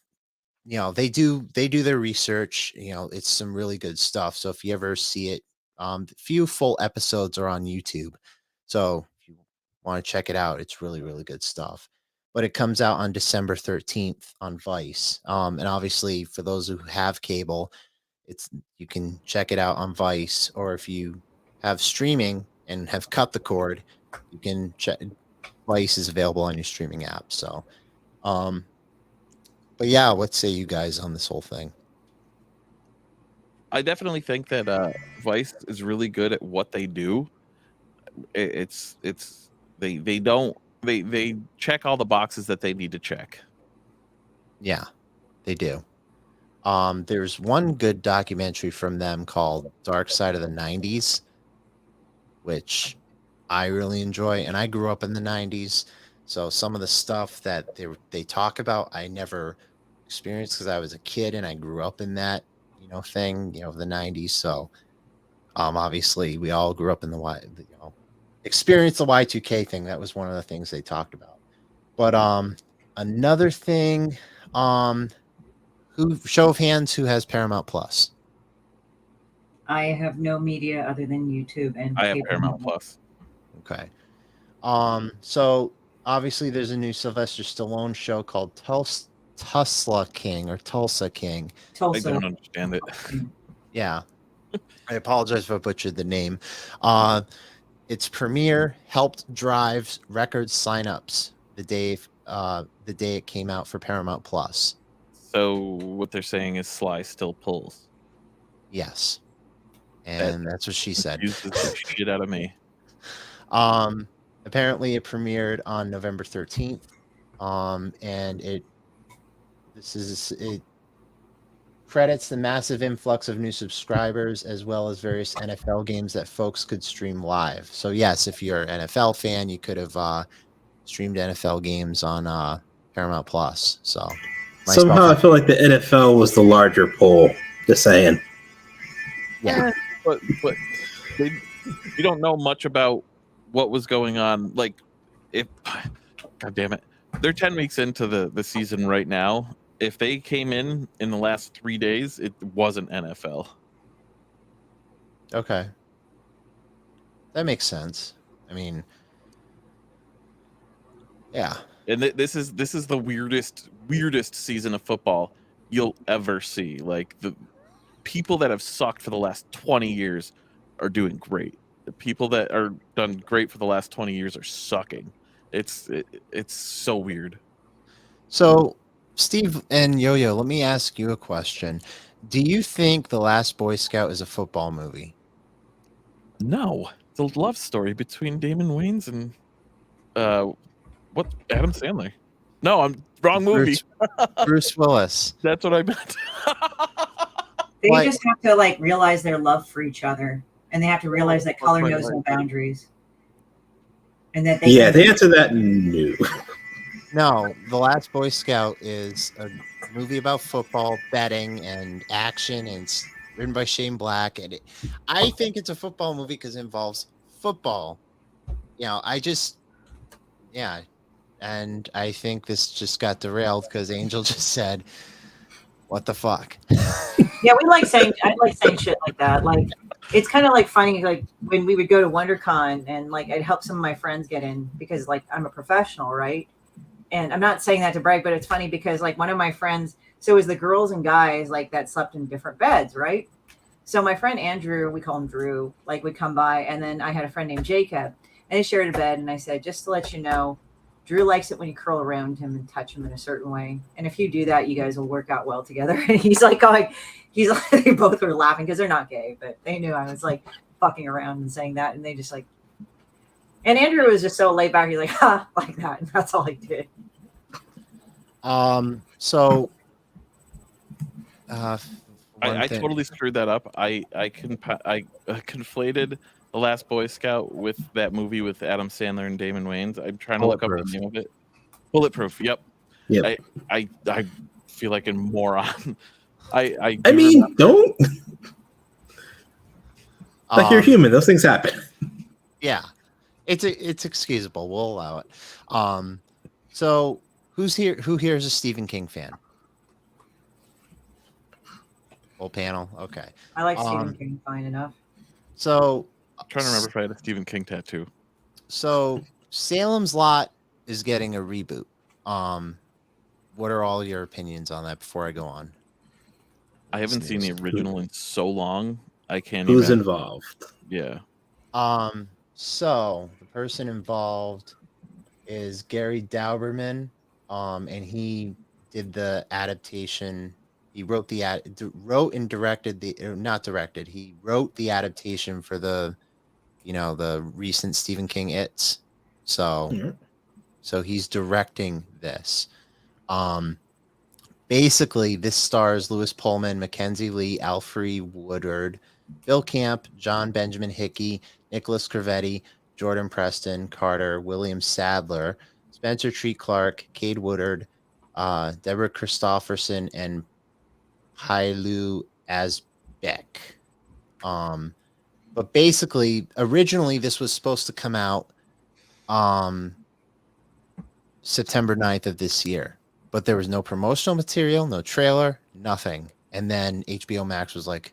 they do their research. It's some really good stuff. So if you ever see it, a few full episodes are on YouTube. So if you want to check it out, it's really, really good stuff. But it comes out on December 13th on Vice. And obviously for those who have cable, you can check it out on Vice, or if you have streaming and have cut the cord, you can check. Vice is available on your streaming app. So, but yeah, what say you guys on this whole thing? I definitely think that Vice is really good at what they do. They check all the boxes that they need to check. Yeah, they do. There's one good documentary from them called Dark Side of the 90s, which I really enjoy, and I grew up in the 90s. So some of the stuff that they talk about, I never experienced because I was a kid and I grew up in that, thing, the 90s. So obviously we all grew up in experienced the Y2K thing. That was one of the things they talked about. But another thing, show of hands, who has Paramount Plus? I have no media other than YouTube and I have cable Paramount network. Plus. Okay. So obviously there's a new Sylvester Stallone show called Tulsa King. I Tulsa. don't understand it. Yeah. I apologize if I butchered the name. Its premiere helped drive record signups the day it came out for Paramount Plus. So what they're saying is Sly still pulls. Yes. And that's what she said. Uses the shit out of me. Apparently it premiered on November 13th. And it credits the massive influx of new subscribers as well as various NFL games that folks could stream live. So yes, if you're an NFL fan, you could have streamed NFL games on Paramount Plus. So somehow I feel like the NFL was the larger pull. Just saying. Yeah. But you don't know much about what was going on. Like, God damn it, they're 10 weeks into the season right now. If they came in the last 3 days, it wasn't NFL. Okay. That makes sense. I mean, yeah. And this is the weirdest season of football you'll ever see. Like, the people that have sucked for the last 20 years are doing great. The people that are done great for the last 20 years are sucking. It's so weird. So, Steve and Yo-Yo, let me ask you a question. Do you think The Last Boy Scout is a football movie? No, it's a love story between Damon Wayans and Adam Sandler. No, I'm wrong movie. Bruce Willis. That's what I meant. They just have to realize their love for each other, and they have to realize that color knows no boundaries, and that they the answer to that, no. No, The Last Boy Scout is a movie about football, betting, and action, and it's written by Shane Black. And I think it's a football movie because it involves football. And I think this just got derailed because Angel just said, "What the fuck?" Yeah, I like saying shit like that. Like, it's kind of like funny, like when we would go to WonderCon and like I'd help some of my friends get in because like I'm a professional, right? And I'm not saying that to brag, but it's funny because like one of my friends, so it was the girls and guys like that slept in different beds, right? So my friend Andrew, we call him Drew, like would come by, and then I had a friend named Jacob, and they shared a bed, and I said, just to let you know, Drew likes it when you curl around him and touch him in a certain way. And if you do that, you guys will work out well together. And he's like, they both were laughing because they're not gay, but they knew I was like fucking around and saying that. And they just like, and Andrew was just so laid back. He's like, ha, like that. And that's all he did. So, I totally screwed that up. I conflated The Last Boy Scout with that movie with Adam Sandler and Damon Wayans. I'm trying to look up the name of it. Bulletproof. Yep. I feel like a moron. I mean, don't. Like, you're human. Those things happen. Yeah, it's excusable. We'll allow it. So who's here? Who here is a Stephen King fan? Whole panel. Okay. I like Stephen King fine enough. So I'm trying to remember if I had a Stephen King tattoo. So Salem's Lot is getting a reboot. What are all your opinions on that before I go on? I haven't seen the original in so long. I can't. Who's involved? Yeah. So the person involved is Gary Dauberman. And he did the adaptation. He wrote and directed not directed. He wrote the adaptation for the recent Stephen King It's. So he's directing this. Basically, this stars Lewis Pullman, Mackenzie Lee, Alfre Woodard, Bill Camp, John Benjamin Hickey, Nicholas Cravetti, Jordan Preston, Carter, William Sadler, Spencer Treat Clark, Cade Woodard, Deborah Christopherson, and Hailu Asbeck. But basically, originally this was supposed to come out September 9th of this year. But there was no promotional material, no trailer, nothing. And then HBO Max was like,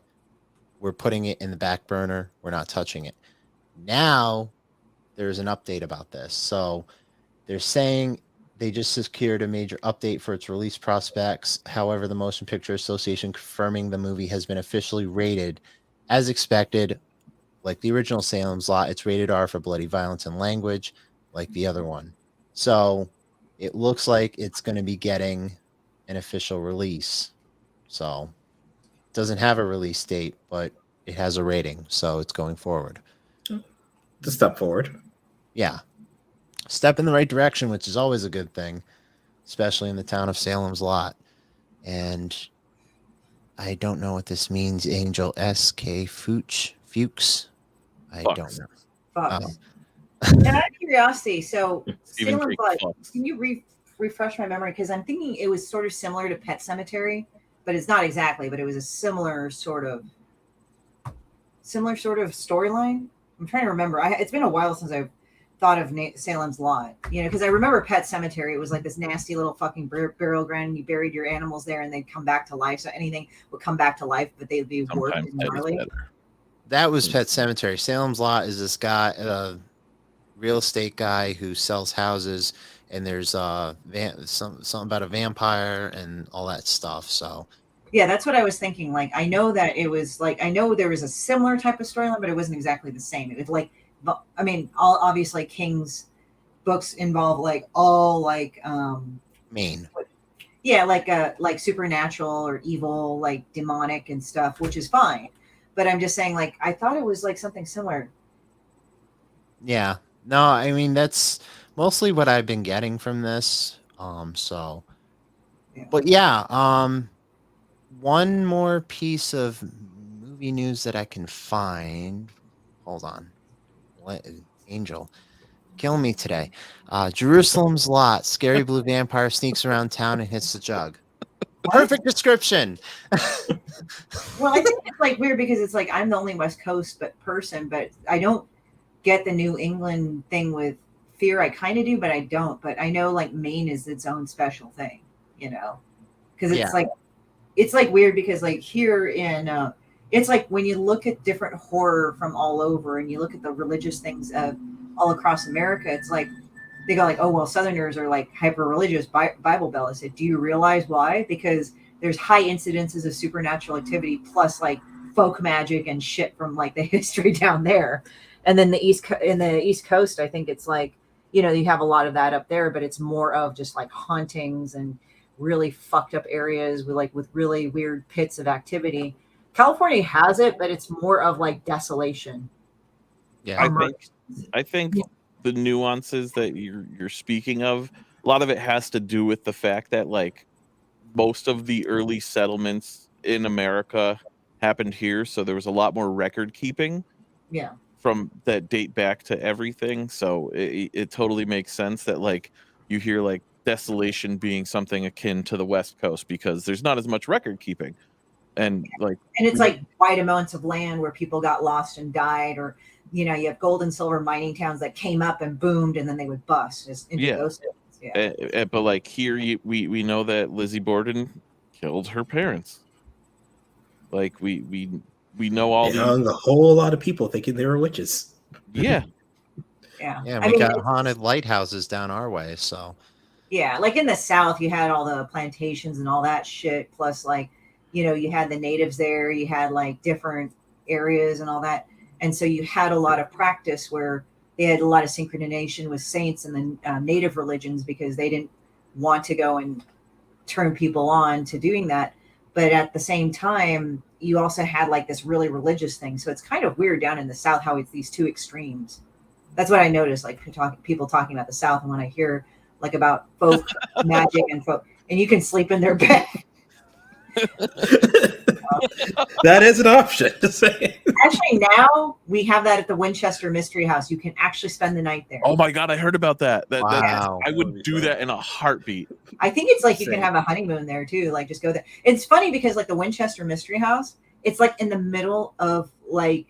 we're putting it in the back burner. We're not touching it. Now there's an update about this. So they're saying they just secured a major update for its release prospects. However, the Motion Picture Association confirming the movie has been officially rated as expected. Like the original Salem's Lot, it's rated R for bloody violence and language, like the other one. So it looks like it's going to be getting an official release. So it doesn't have a release date, but it has a rating. So it's going forward. It's a step forward. Yeah. Step in the right direction, which is always a good thing, especially in the town of Salem's Lot. And I don't know what this means. Angel S.K. Fuchs. I don't know. Fox. And out of curiosity, so Salem's Lot, can you refresh my memory? Because I'm thinking it was sort of similar to Pet Sematary, but it's not exactly, but it was a similar sort of storyline. I'm trying to remember. It's been a while since I've thought of Salem's Lot, because I remember Pet Sematary. It was like this nasty little fucking burial ground. You buried your animals there and they'd come back to life. So anything would come back to life, but they'd be warped and gnarly. That was Pet Sematary. Salem's Lot is this guy, a real estate guy who sells houses, and there's something about a vampire and all that stuff. So yeah, that's what I was thinking. Like, I know that it was like, I know there was a similar type of storyline, but it wasn't exactly the same. It was like, I mean, obviously King's books involve like all like Maine. Yeah, like supernatural or evil, like demonic and stuff, which is fine. But I'm just saying, like, I thought it was like something similar. Yeah. No, I mean, that's mostly what I've been getting from this. So yeah. But yeah, one more piece of movie news that I can find. Hold on. What Angel? Kill me today. Jerusalem's Lot. Scary blue vampire sneaks around town and hits the jug. Perfect description. Well, I think it's like weird because it's like I'm the only West Coast person, but I don't get the New England thing with fear. I kind of do, but I don't. But I know like Maine is its own special thing, because it's like it's like weird because like here in it's like when you look at different horror from all over and you look at the religious things of all across America, it's like they go like, oh well, Southerners are like hyper religious Bible Belt. I said, do you realize why? Because there's high incidences of supernatural activity plus like folk magic and shit from like the history down there. And then the East Coast, I think it's like, you know, you have a lot of that up there, but it's more of just like hauntings and really fucked up areas with really weird pits of activity. California has it, but it's more of like desolation. Yeah, I think the nuances that you're speaking of, a lot of it has to do with the fact that like most of the early settlements in America happened here, so there was a lot more record keeping. Yeah. From that date back to everything, so it totally makes sense that like you hear like desolation being something akin to the West Coast because there's not as much record keeping, and it's like wide amounts of land where people got lost and died, or you know, you have gold and silver mining towns that came up and boomed and then they would bust into those things. But like here, we know that Lizzie Borden killed her parents. Like we know all they hung a whole lot of people thinking they were witches. Yeah. Yeah, we got haunted lighthouses down our way, so. Yeah, like in the South, you had all the plantations and all that shit. Plus, like, you know, you had the natives there. You had like different areas and all that. And so you had a lot of practice where they had a lot of synchronization with saints and the native religions because they didn't want to go and turn people on to doing that. But at the same time, you also had like this really religious thing. So it's kind of weird down in the South how it's these two extremes. That's what I noticed, like people talking about the South. And when I hear like about folk magic and you can sleep in their bed. That is an option to say. Actually, now we have that at the Winchester Mystery House. You can actually spend the night there. Oh my God, I heard about that. Wow. I would do that in a heartbeat. I think it's like you can have a honeymoon there too. Like just go there. It's funny because like the Winchester Mystery House, it's like in the middle of I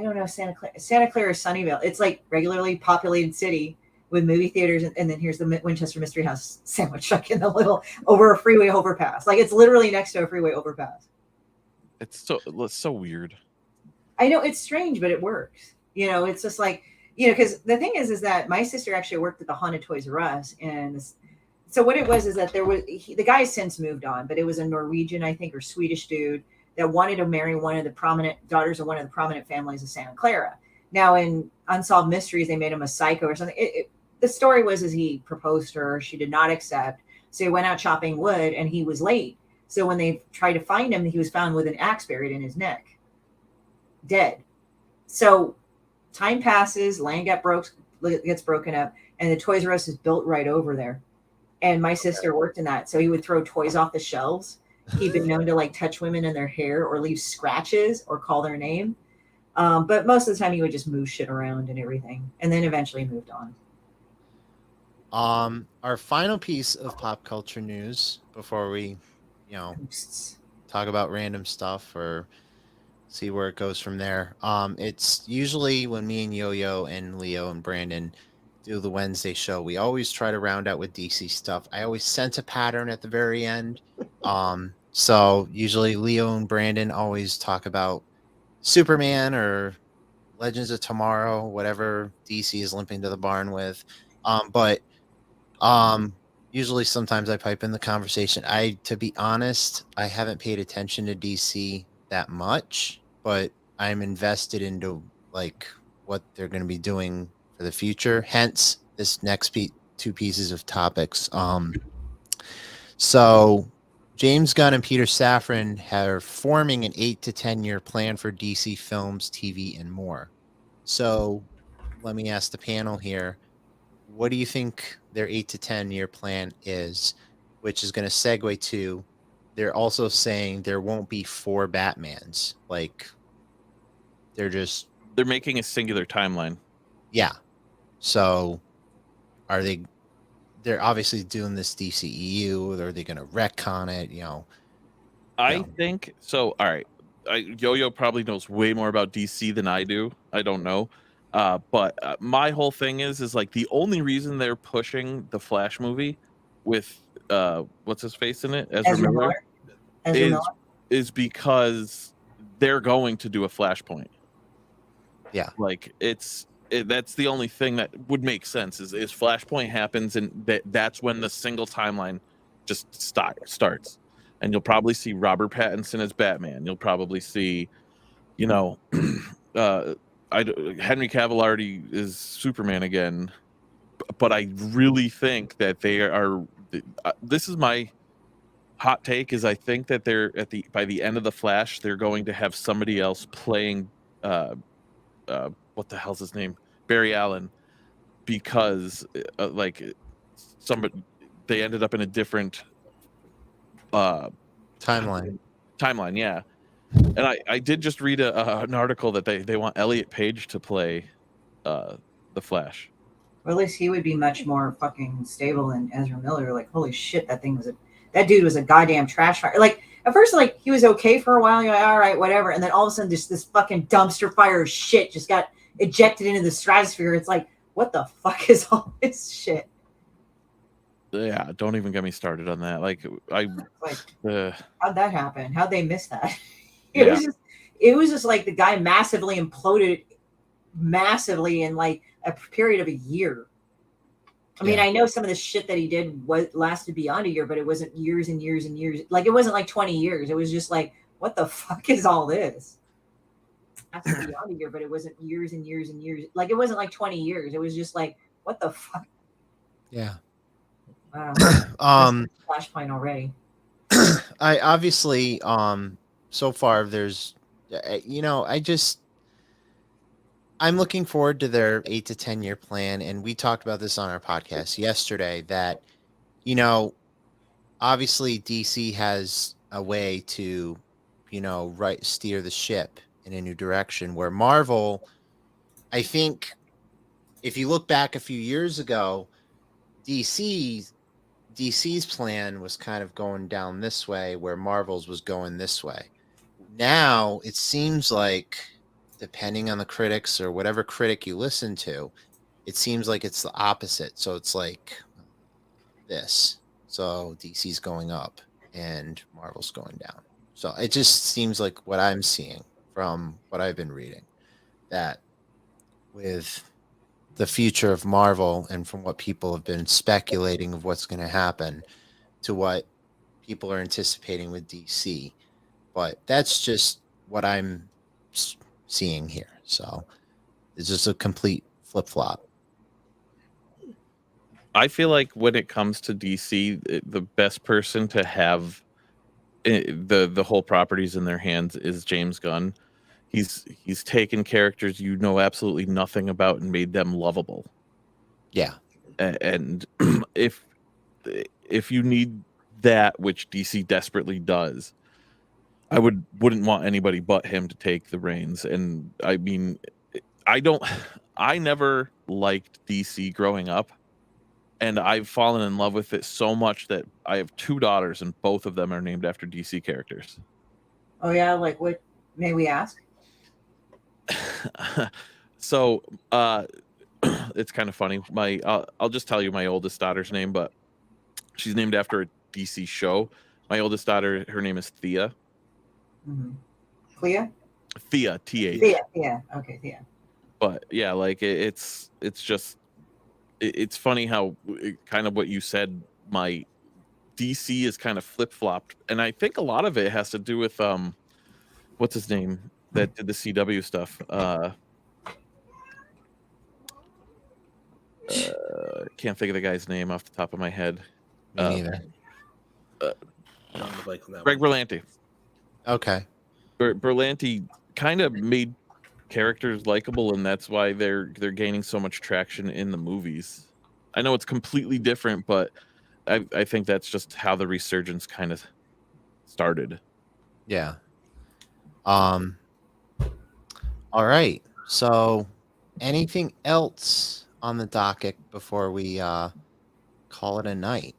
don't know, Santa Clara, Sunnyvale. It's like regularly populated city with movie theaters, and then here's the Winchester Mystery House sandwich like in the little over a freeway overpass. Like it's literally next to a freeway overpass. It's so weird. I know it's strange, but it works. You know, it's just like, you know, because the thing is that my sister actually worked at the Haunted Toys R Us, and so what it was is that the guy has since moved on, but it was a Norwegian, I think, or Swedish dude that wanted to marry one of the prominent daughters of one of the prominent families of Santa Clara. Now in Unsolved Mysteries, they made him a psycho or something. The story was he proposed to her, she did not accept, so he went out chopping wood and he was late. So when they tried to find him, he was found with an axe buried in his neck, dead. So time passes, land gets broken up, and the Toys R Us is built right over there. And my sister worked in that, so he would throw toys off the shelves. He'd been known to like touch women in their hair or leave scratches or call their name. But most of the time he would just move shit around and everything, and then eventually moved on. Our final piece of pop culture news before we, talk about random stuff or see where it goes from there. It's usually when me and Yo-Yo and Leo and Brandon do the Wednesday show, we always try to round out with DC stuff. I always sense a pattern at the very end. So usually Leo and Brandon always talk about Superman or Legends of Tomorrow, whatever DC is limping to the barn with. But usually sometimes I pipe in the conversation. To be honest, I haven't paid attention to DC that much, but I'm invested into like what they're going to be doing for the future. Hence this next two pieces of topics. So James Gunn and Peter Safran are forming an 8 to 10 year plan for DC films, TV, and more. So let me ask the panel here. What do you think their 8 to 10 year plan is? Which is going to segue to, they're also saying there won't be 4 Batmans. Like, they're making a singular timeline. Yeah. So they're obviously doing this DCEU, or are they going to retcon it? I think so. All right. Yo-Yo probably knows way more about DC than I do. I don't know. But my whole thing is like the only reason they're pushing the Flash movie with what's his face in it, Ezra Miller. Ezra is Miller. is because they're going to do a Flashpoint. Yeah. Like that's the only thing that would make sense is Flashpoint happens and that's when the single timeline just starts. And you'll probably see Robert Pattinson as Batman. You'll probably see, you know, Henry Cavill already is Superman again. But I really think that they are. This is my hot take: is I think that they're by the end of the Flash, they're going to have somebody else playing. What the hell's his name? Barry Allen, because like somebody they ended up in a different Timeline. Yeah. And I did just read an article that they want Elliot Page to play the Flash. Well, at least he would be much more fucking stable than Ezra Miller. Like, holy shit, that dude was a goddamn trash fire. Like, at first, like, he was okay for a while. You're like, all right, whatever. And then all of a sudden, just this fucking dumpster fire of shit just got ejected into the stratosphere. It's like, what the fuck is all this shit? Yeah, don't even get me started on that. Like, How'd that happen? How'd they miss that? Yeah. It was just like the guy massively imploded massively in like a period of a year. I mean, I know some of the shit that he did lasted beyond a year, but it wasn't years and years and years. Like, it wasn't like 20 years. It was just like, what the fuck is all this? Lasted beyond a year, but it wasn't years and years and years. Like, it wasn't like 20 years. It was just like, what the fuck? Yeah. Wow. Flashpoint already. I obviously, so far there's, you know, I'm looking forward to their 8 to 10 year plan. And we talked about this on our podcast yesterday that, you know, obviously DC has a way to, you know, steer the ship in a new direction, where Marvel, I think if you look back a few years ago, DC's plan was kind of going down this way, where Marvel's was going this way. Now it seems like, depending on the critics or whatever critic you listen to, it seems like it's the opposite. So it's like this. So DC's going up and Marvel's going down. So it just seems like what I'm seeing from what I've been reading, that with the future of Marvel and from what people have been speculating of what's going to happen to what people are anticipating with DC. But that's just what I'm seeing here. So it's just a complete flip-flop. I feel like when it comes to DC, the best person to have the whole properties in their hands is James Gunn. He's taken characters you know absolutely nothing about and made them lovable. Yeah. And if you need that, which DC desperately does, I wouldn't want anybody but him to take the reins. And I mean, I never liked DC growing up, and I've fallen in love with it so much that I have 2 daughters and both of them are named after DC characters. Oh yeah, like what? May we ask? So it's kind of funny. I'll just tell you my oldest daughter's name, but she's named after a DC show. My oldest daughter, her name is Thea. Mm-hmm. Thea, T-H. Thea. Okay, Thea. But yeah, like it's just it's funny how kind of what you said. My DC is kind of flip flopped, and I think a lot of it has to do with what's his name that did the CW stuff. Can't think of the guy's name off the top of my head. Me neither. Greg Berlanti. Okay. Berlanti kind of made characters likable, and that's why they're gaining so much traction in the movies. I know it's completely different, but I think that's just how the resurgence kind of started. Yeah. All right. So anything else on the docket before we call it a night?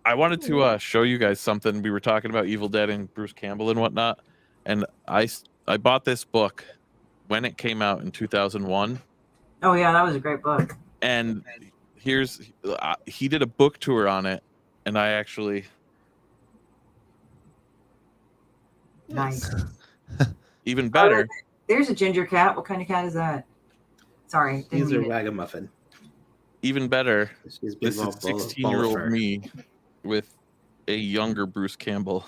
I wanted to show you guys something. We were talking about Evil Dead and Bruce Campbell and whatnot, and I bought this book when it came out in 2001. Oh yeah, that was a great book. And he did a book tour on it, and I actually Nice. even better. There's a ginger cat. What kind of cat is that? Sorry, didn't He's a mean it. ragamuffin. Even better. He's This is ball of 16-year-old fur. me with a younger Bruce Campbell.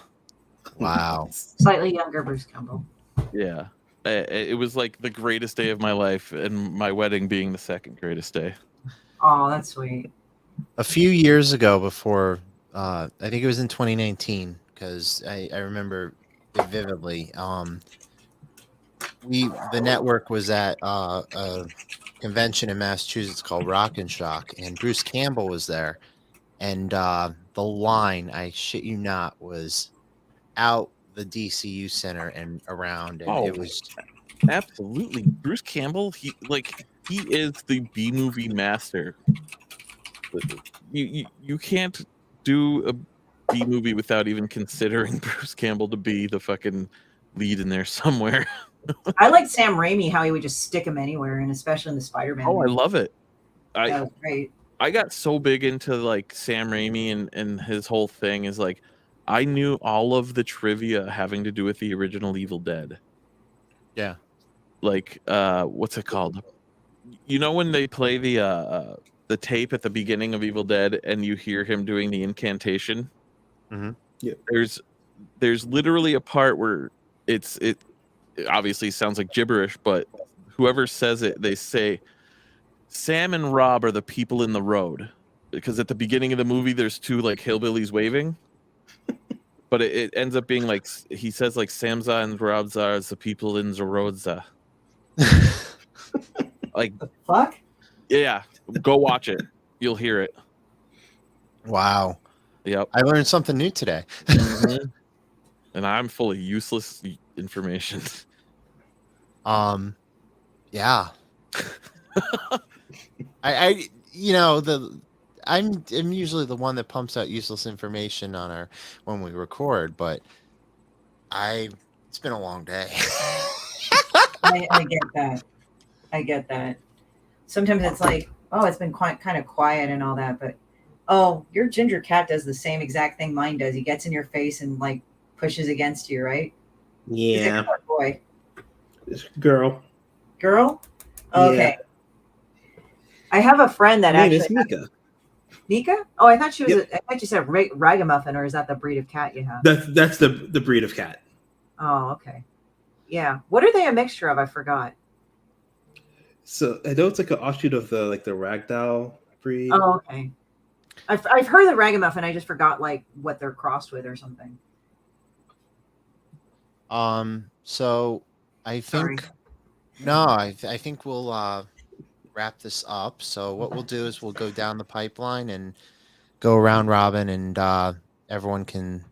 Wow. Slightly younger Bruce Campbell. Yeah. It was like the greatest day of my life, and my wedding being the second greatest day. Oh, that's sweet. A few years ago, before I think it was in 2019, because I remember it vividly. The network was at a convention in Massachusetts called Rock and Shock, and Bruce Campbell was there, and the line, I shit you not, was out the DCU Center and around, and it was absolutely Bruce Campbell. He is the B movie master. You can't do a B movie without even considering Bruce Campbell to be the fucking lead in there somewhere. I like Sam Raimi, how he would just stick him anywhere, and especially in the Spider-Man. Oh, I love it. That was great. I got so big into like Sam Raimi and his whole thing is like I knew all of the trivia having to do with the original Evil Dead. Yeah. Like what's it called? You know when they play the tape at the beginning of Evil Dead and you hear him doing the incantation? Mm-hmm. Yeah. There's literally a part where it obviously sounds like gibberish, but whoever says it, they say Sam and Rob are the people in the road, because at the beginning of the movie there's two like hillbillies waving, but it ends up being like he says like Samza and Robza is the people in the roadza. Like The fuck? Yeah, go watch it. You'll hear it. Wow. Yep. I learned something new today. And I'm full of useless information. Yeah. I'm usually the one that pumps out useless information on when we record, but it's been a long day. I get that. I get that. Sometimes it's like, oh, it's been kind of quiet and all that, but oh, your ginger cat does the same exact thing mine does. He gets in your face and like pushes against you, right? Is it Yeah. girl or boy? It's girl. Girl? Okay. Yeah. I have a friend that Her name actually is Mika. Mika? Oh, I thought she was. Yep. I thought you said ragamuffin, or is that the breed of cat you have? That's the breed of cat. Oh, okay. Yeah. What are they a mixture of? I forgot. So I know it's like an offshoot of the ragdoll breed. Oh, okay. I've heard the ragamuffin. I just forgot like what they're crossed with or something. So I think Sorry. I think we'll wrap this up. So what we'll do is we'll go down the pipeline and go around robin, and everyone can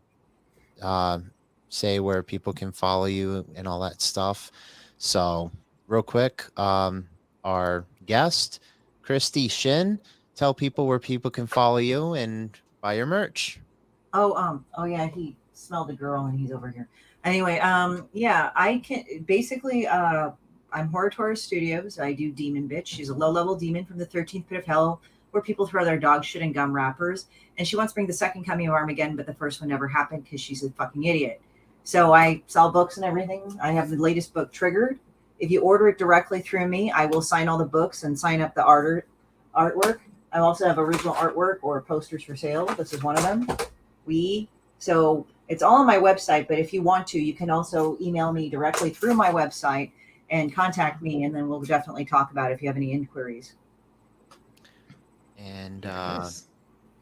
say where people can follow you and all that stuff. So real quick, our guest, Christie Shinn, tell people where people can follow you and buy your merch. Oh yeah, he smelled a girl and he's over here. Anyway, yeah, I can basically I'm Horror Studios. I do Demon Bitch. She's a low-level demon from the 13th pit of hell, where people throw their dog shit and gum wrappers. And she wants to bring the second coming of Armageddon, but the first one never happened because she's a fucking idiot. So I sell books and everything. I have the latest book, Triggered. If you order it directly through me, I will sign all the books and sign up the artwork. I also have original artwork or posters for sale. This is one of them. So it's all on my website, but if you want to, you can also email me directly through my website and contact me, and then we'll definitely talk about it if you have any inquiries. And Nice.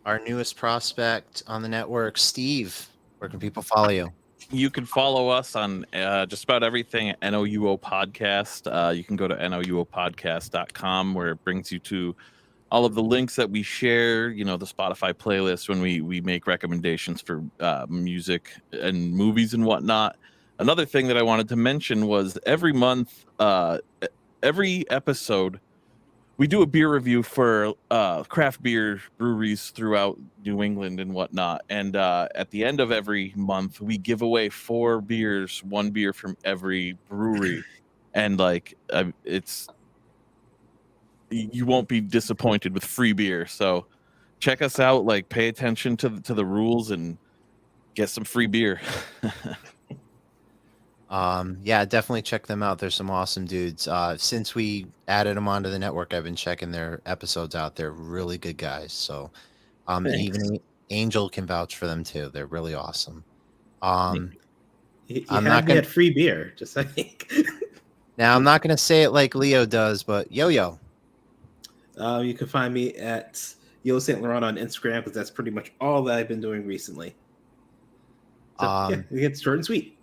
our newest prospect on the network, Steve, where can people follow you? You can follow us on just about everything at NOUO Podcast. You can go to nouopodcast.com, where it brings you to all of the links that we share, the Spotify playlist when we make recommendations for music and movies and whatnot. Another thing that I wanted to mention was every month, every episode, we do a beer review for craft beer breweries throughout New England and whatnot. And at the end of every month, we give away 4 beers, 1 beer from every brewery. And it's you won't be disappointed with free beer. So check us out. Like, pay attention to the rules and get some free beer. Yeah, definitely check them out. There's some awesome dudes. Since we added them onto the network, I've been checking their episodes out. They're really good guys. So, and Thanks. even Angel can vouch for them too. They're really awesome. You I'm had not me gonna at free beer, just saying. now. I'm not gonna say it like Leo does, but Yo-Yo. You can find me at Yo Saint Laurent on Instagram because that's pretty much all that I've been doing recently. So, yeah, it's short and sweet.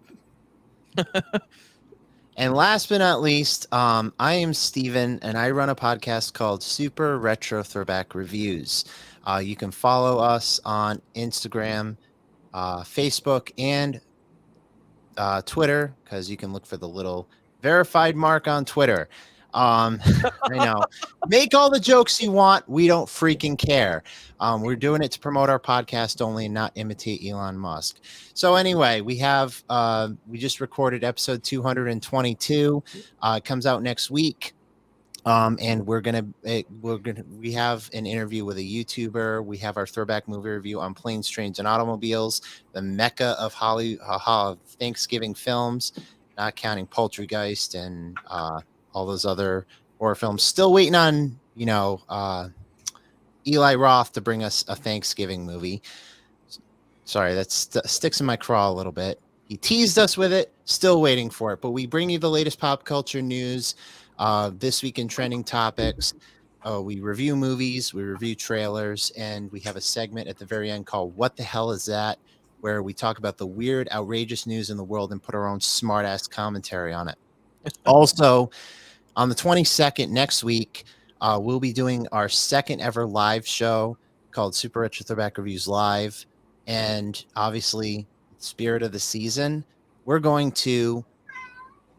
And last but not least, I am Steven, and I run a podcast called Super Retro Throwback Reviews. You can follow us on Instagram, Facebook, and Twitter, because you can look for the little verified mark on Twitter. I know. Make all the jokes you want. We don't freaking care. We're doing it to promote our podcast only and not imitate Elon Musk. So anyway, we just recorded episode 222. It comes out next week. And we have an interview with a YouTuber. We have our throwback movie review on Planes, Trains, and Automobiles, the mecca of Thanksgiving films, not counting Poltergeist and all those other horror films. Still waiting on Eli Roth to bring us a Thanksgiving movie. Sorry, that sticks in my craw a little bit. He teased us with it. Still waiting for it. But we bring you the latest pop culture news. This week in trending topics, we review movies, we review trailers, and we have a segment at the very end called What the Hell Is That?, where we talk about the weird, outrageous news in the world and put our own smart-ass commentary on it. Also, on the 22nd next week, we'll be doing our second ever live show called Super Retro Throwback Reviews Live. And obviously, spirit of the season, we're going to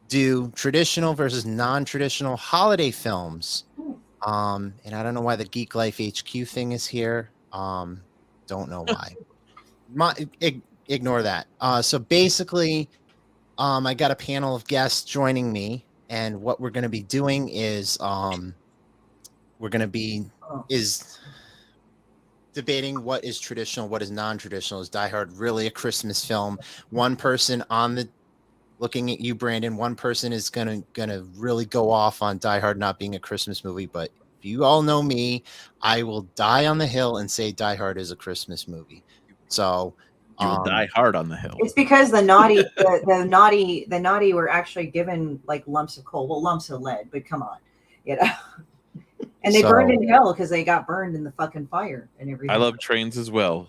do traditional versus non-traditional holiday films. And I don't know why the Geek Life HQ thing is here. Don't know why. Ignore that. So basically, I got a panel of guests joining me, and what we're going to be doing is debating what is traditional, what is non-traditional. Is Die Hard really a Christmas film? One person looking at you, Brandon, one person is gonna really go off on Die Hard not being a Christmas movie, but if you all know me, I will die on the hill and say Die Hard is a Christmas movie. So You will die hard on the hill. It's because the naughty were actually given like lumps of coal, well, lumps of lead, but come on, and they burned in hell because they got burned in the fucking fire and everything. I love trains as well.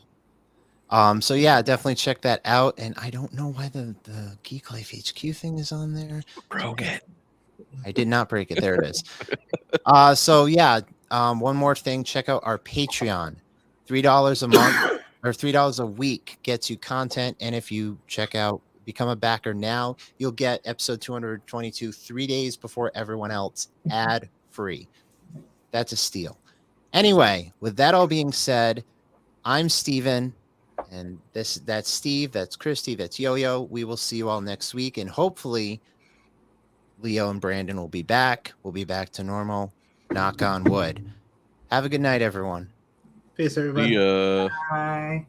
So yeah, definitely check that out. And I don't know why the Geek Life HQ thing is on there. Broke it. I did not break it. There it is. So yeah, one more thing. Check out our Patreon. $3 a month or $3 a week gets you content. And if you become a backer now, you'll get episode 222 3 days before everyone else, ad free. That's a steal. Anyway, with that all being said, I'm Steven. And that's Steve, that's Christy, that's Yo-Yo. We will see you all next week, and hopefully Leo and Brandon will be back. We'll be back to normal. Knock on wood. Have a good night, everyone. Peace, everybody. See ya. Bye.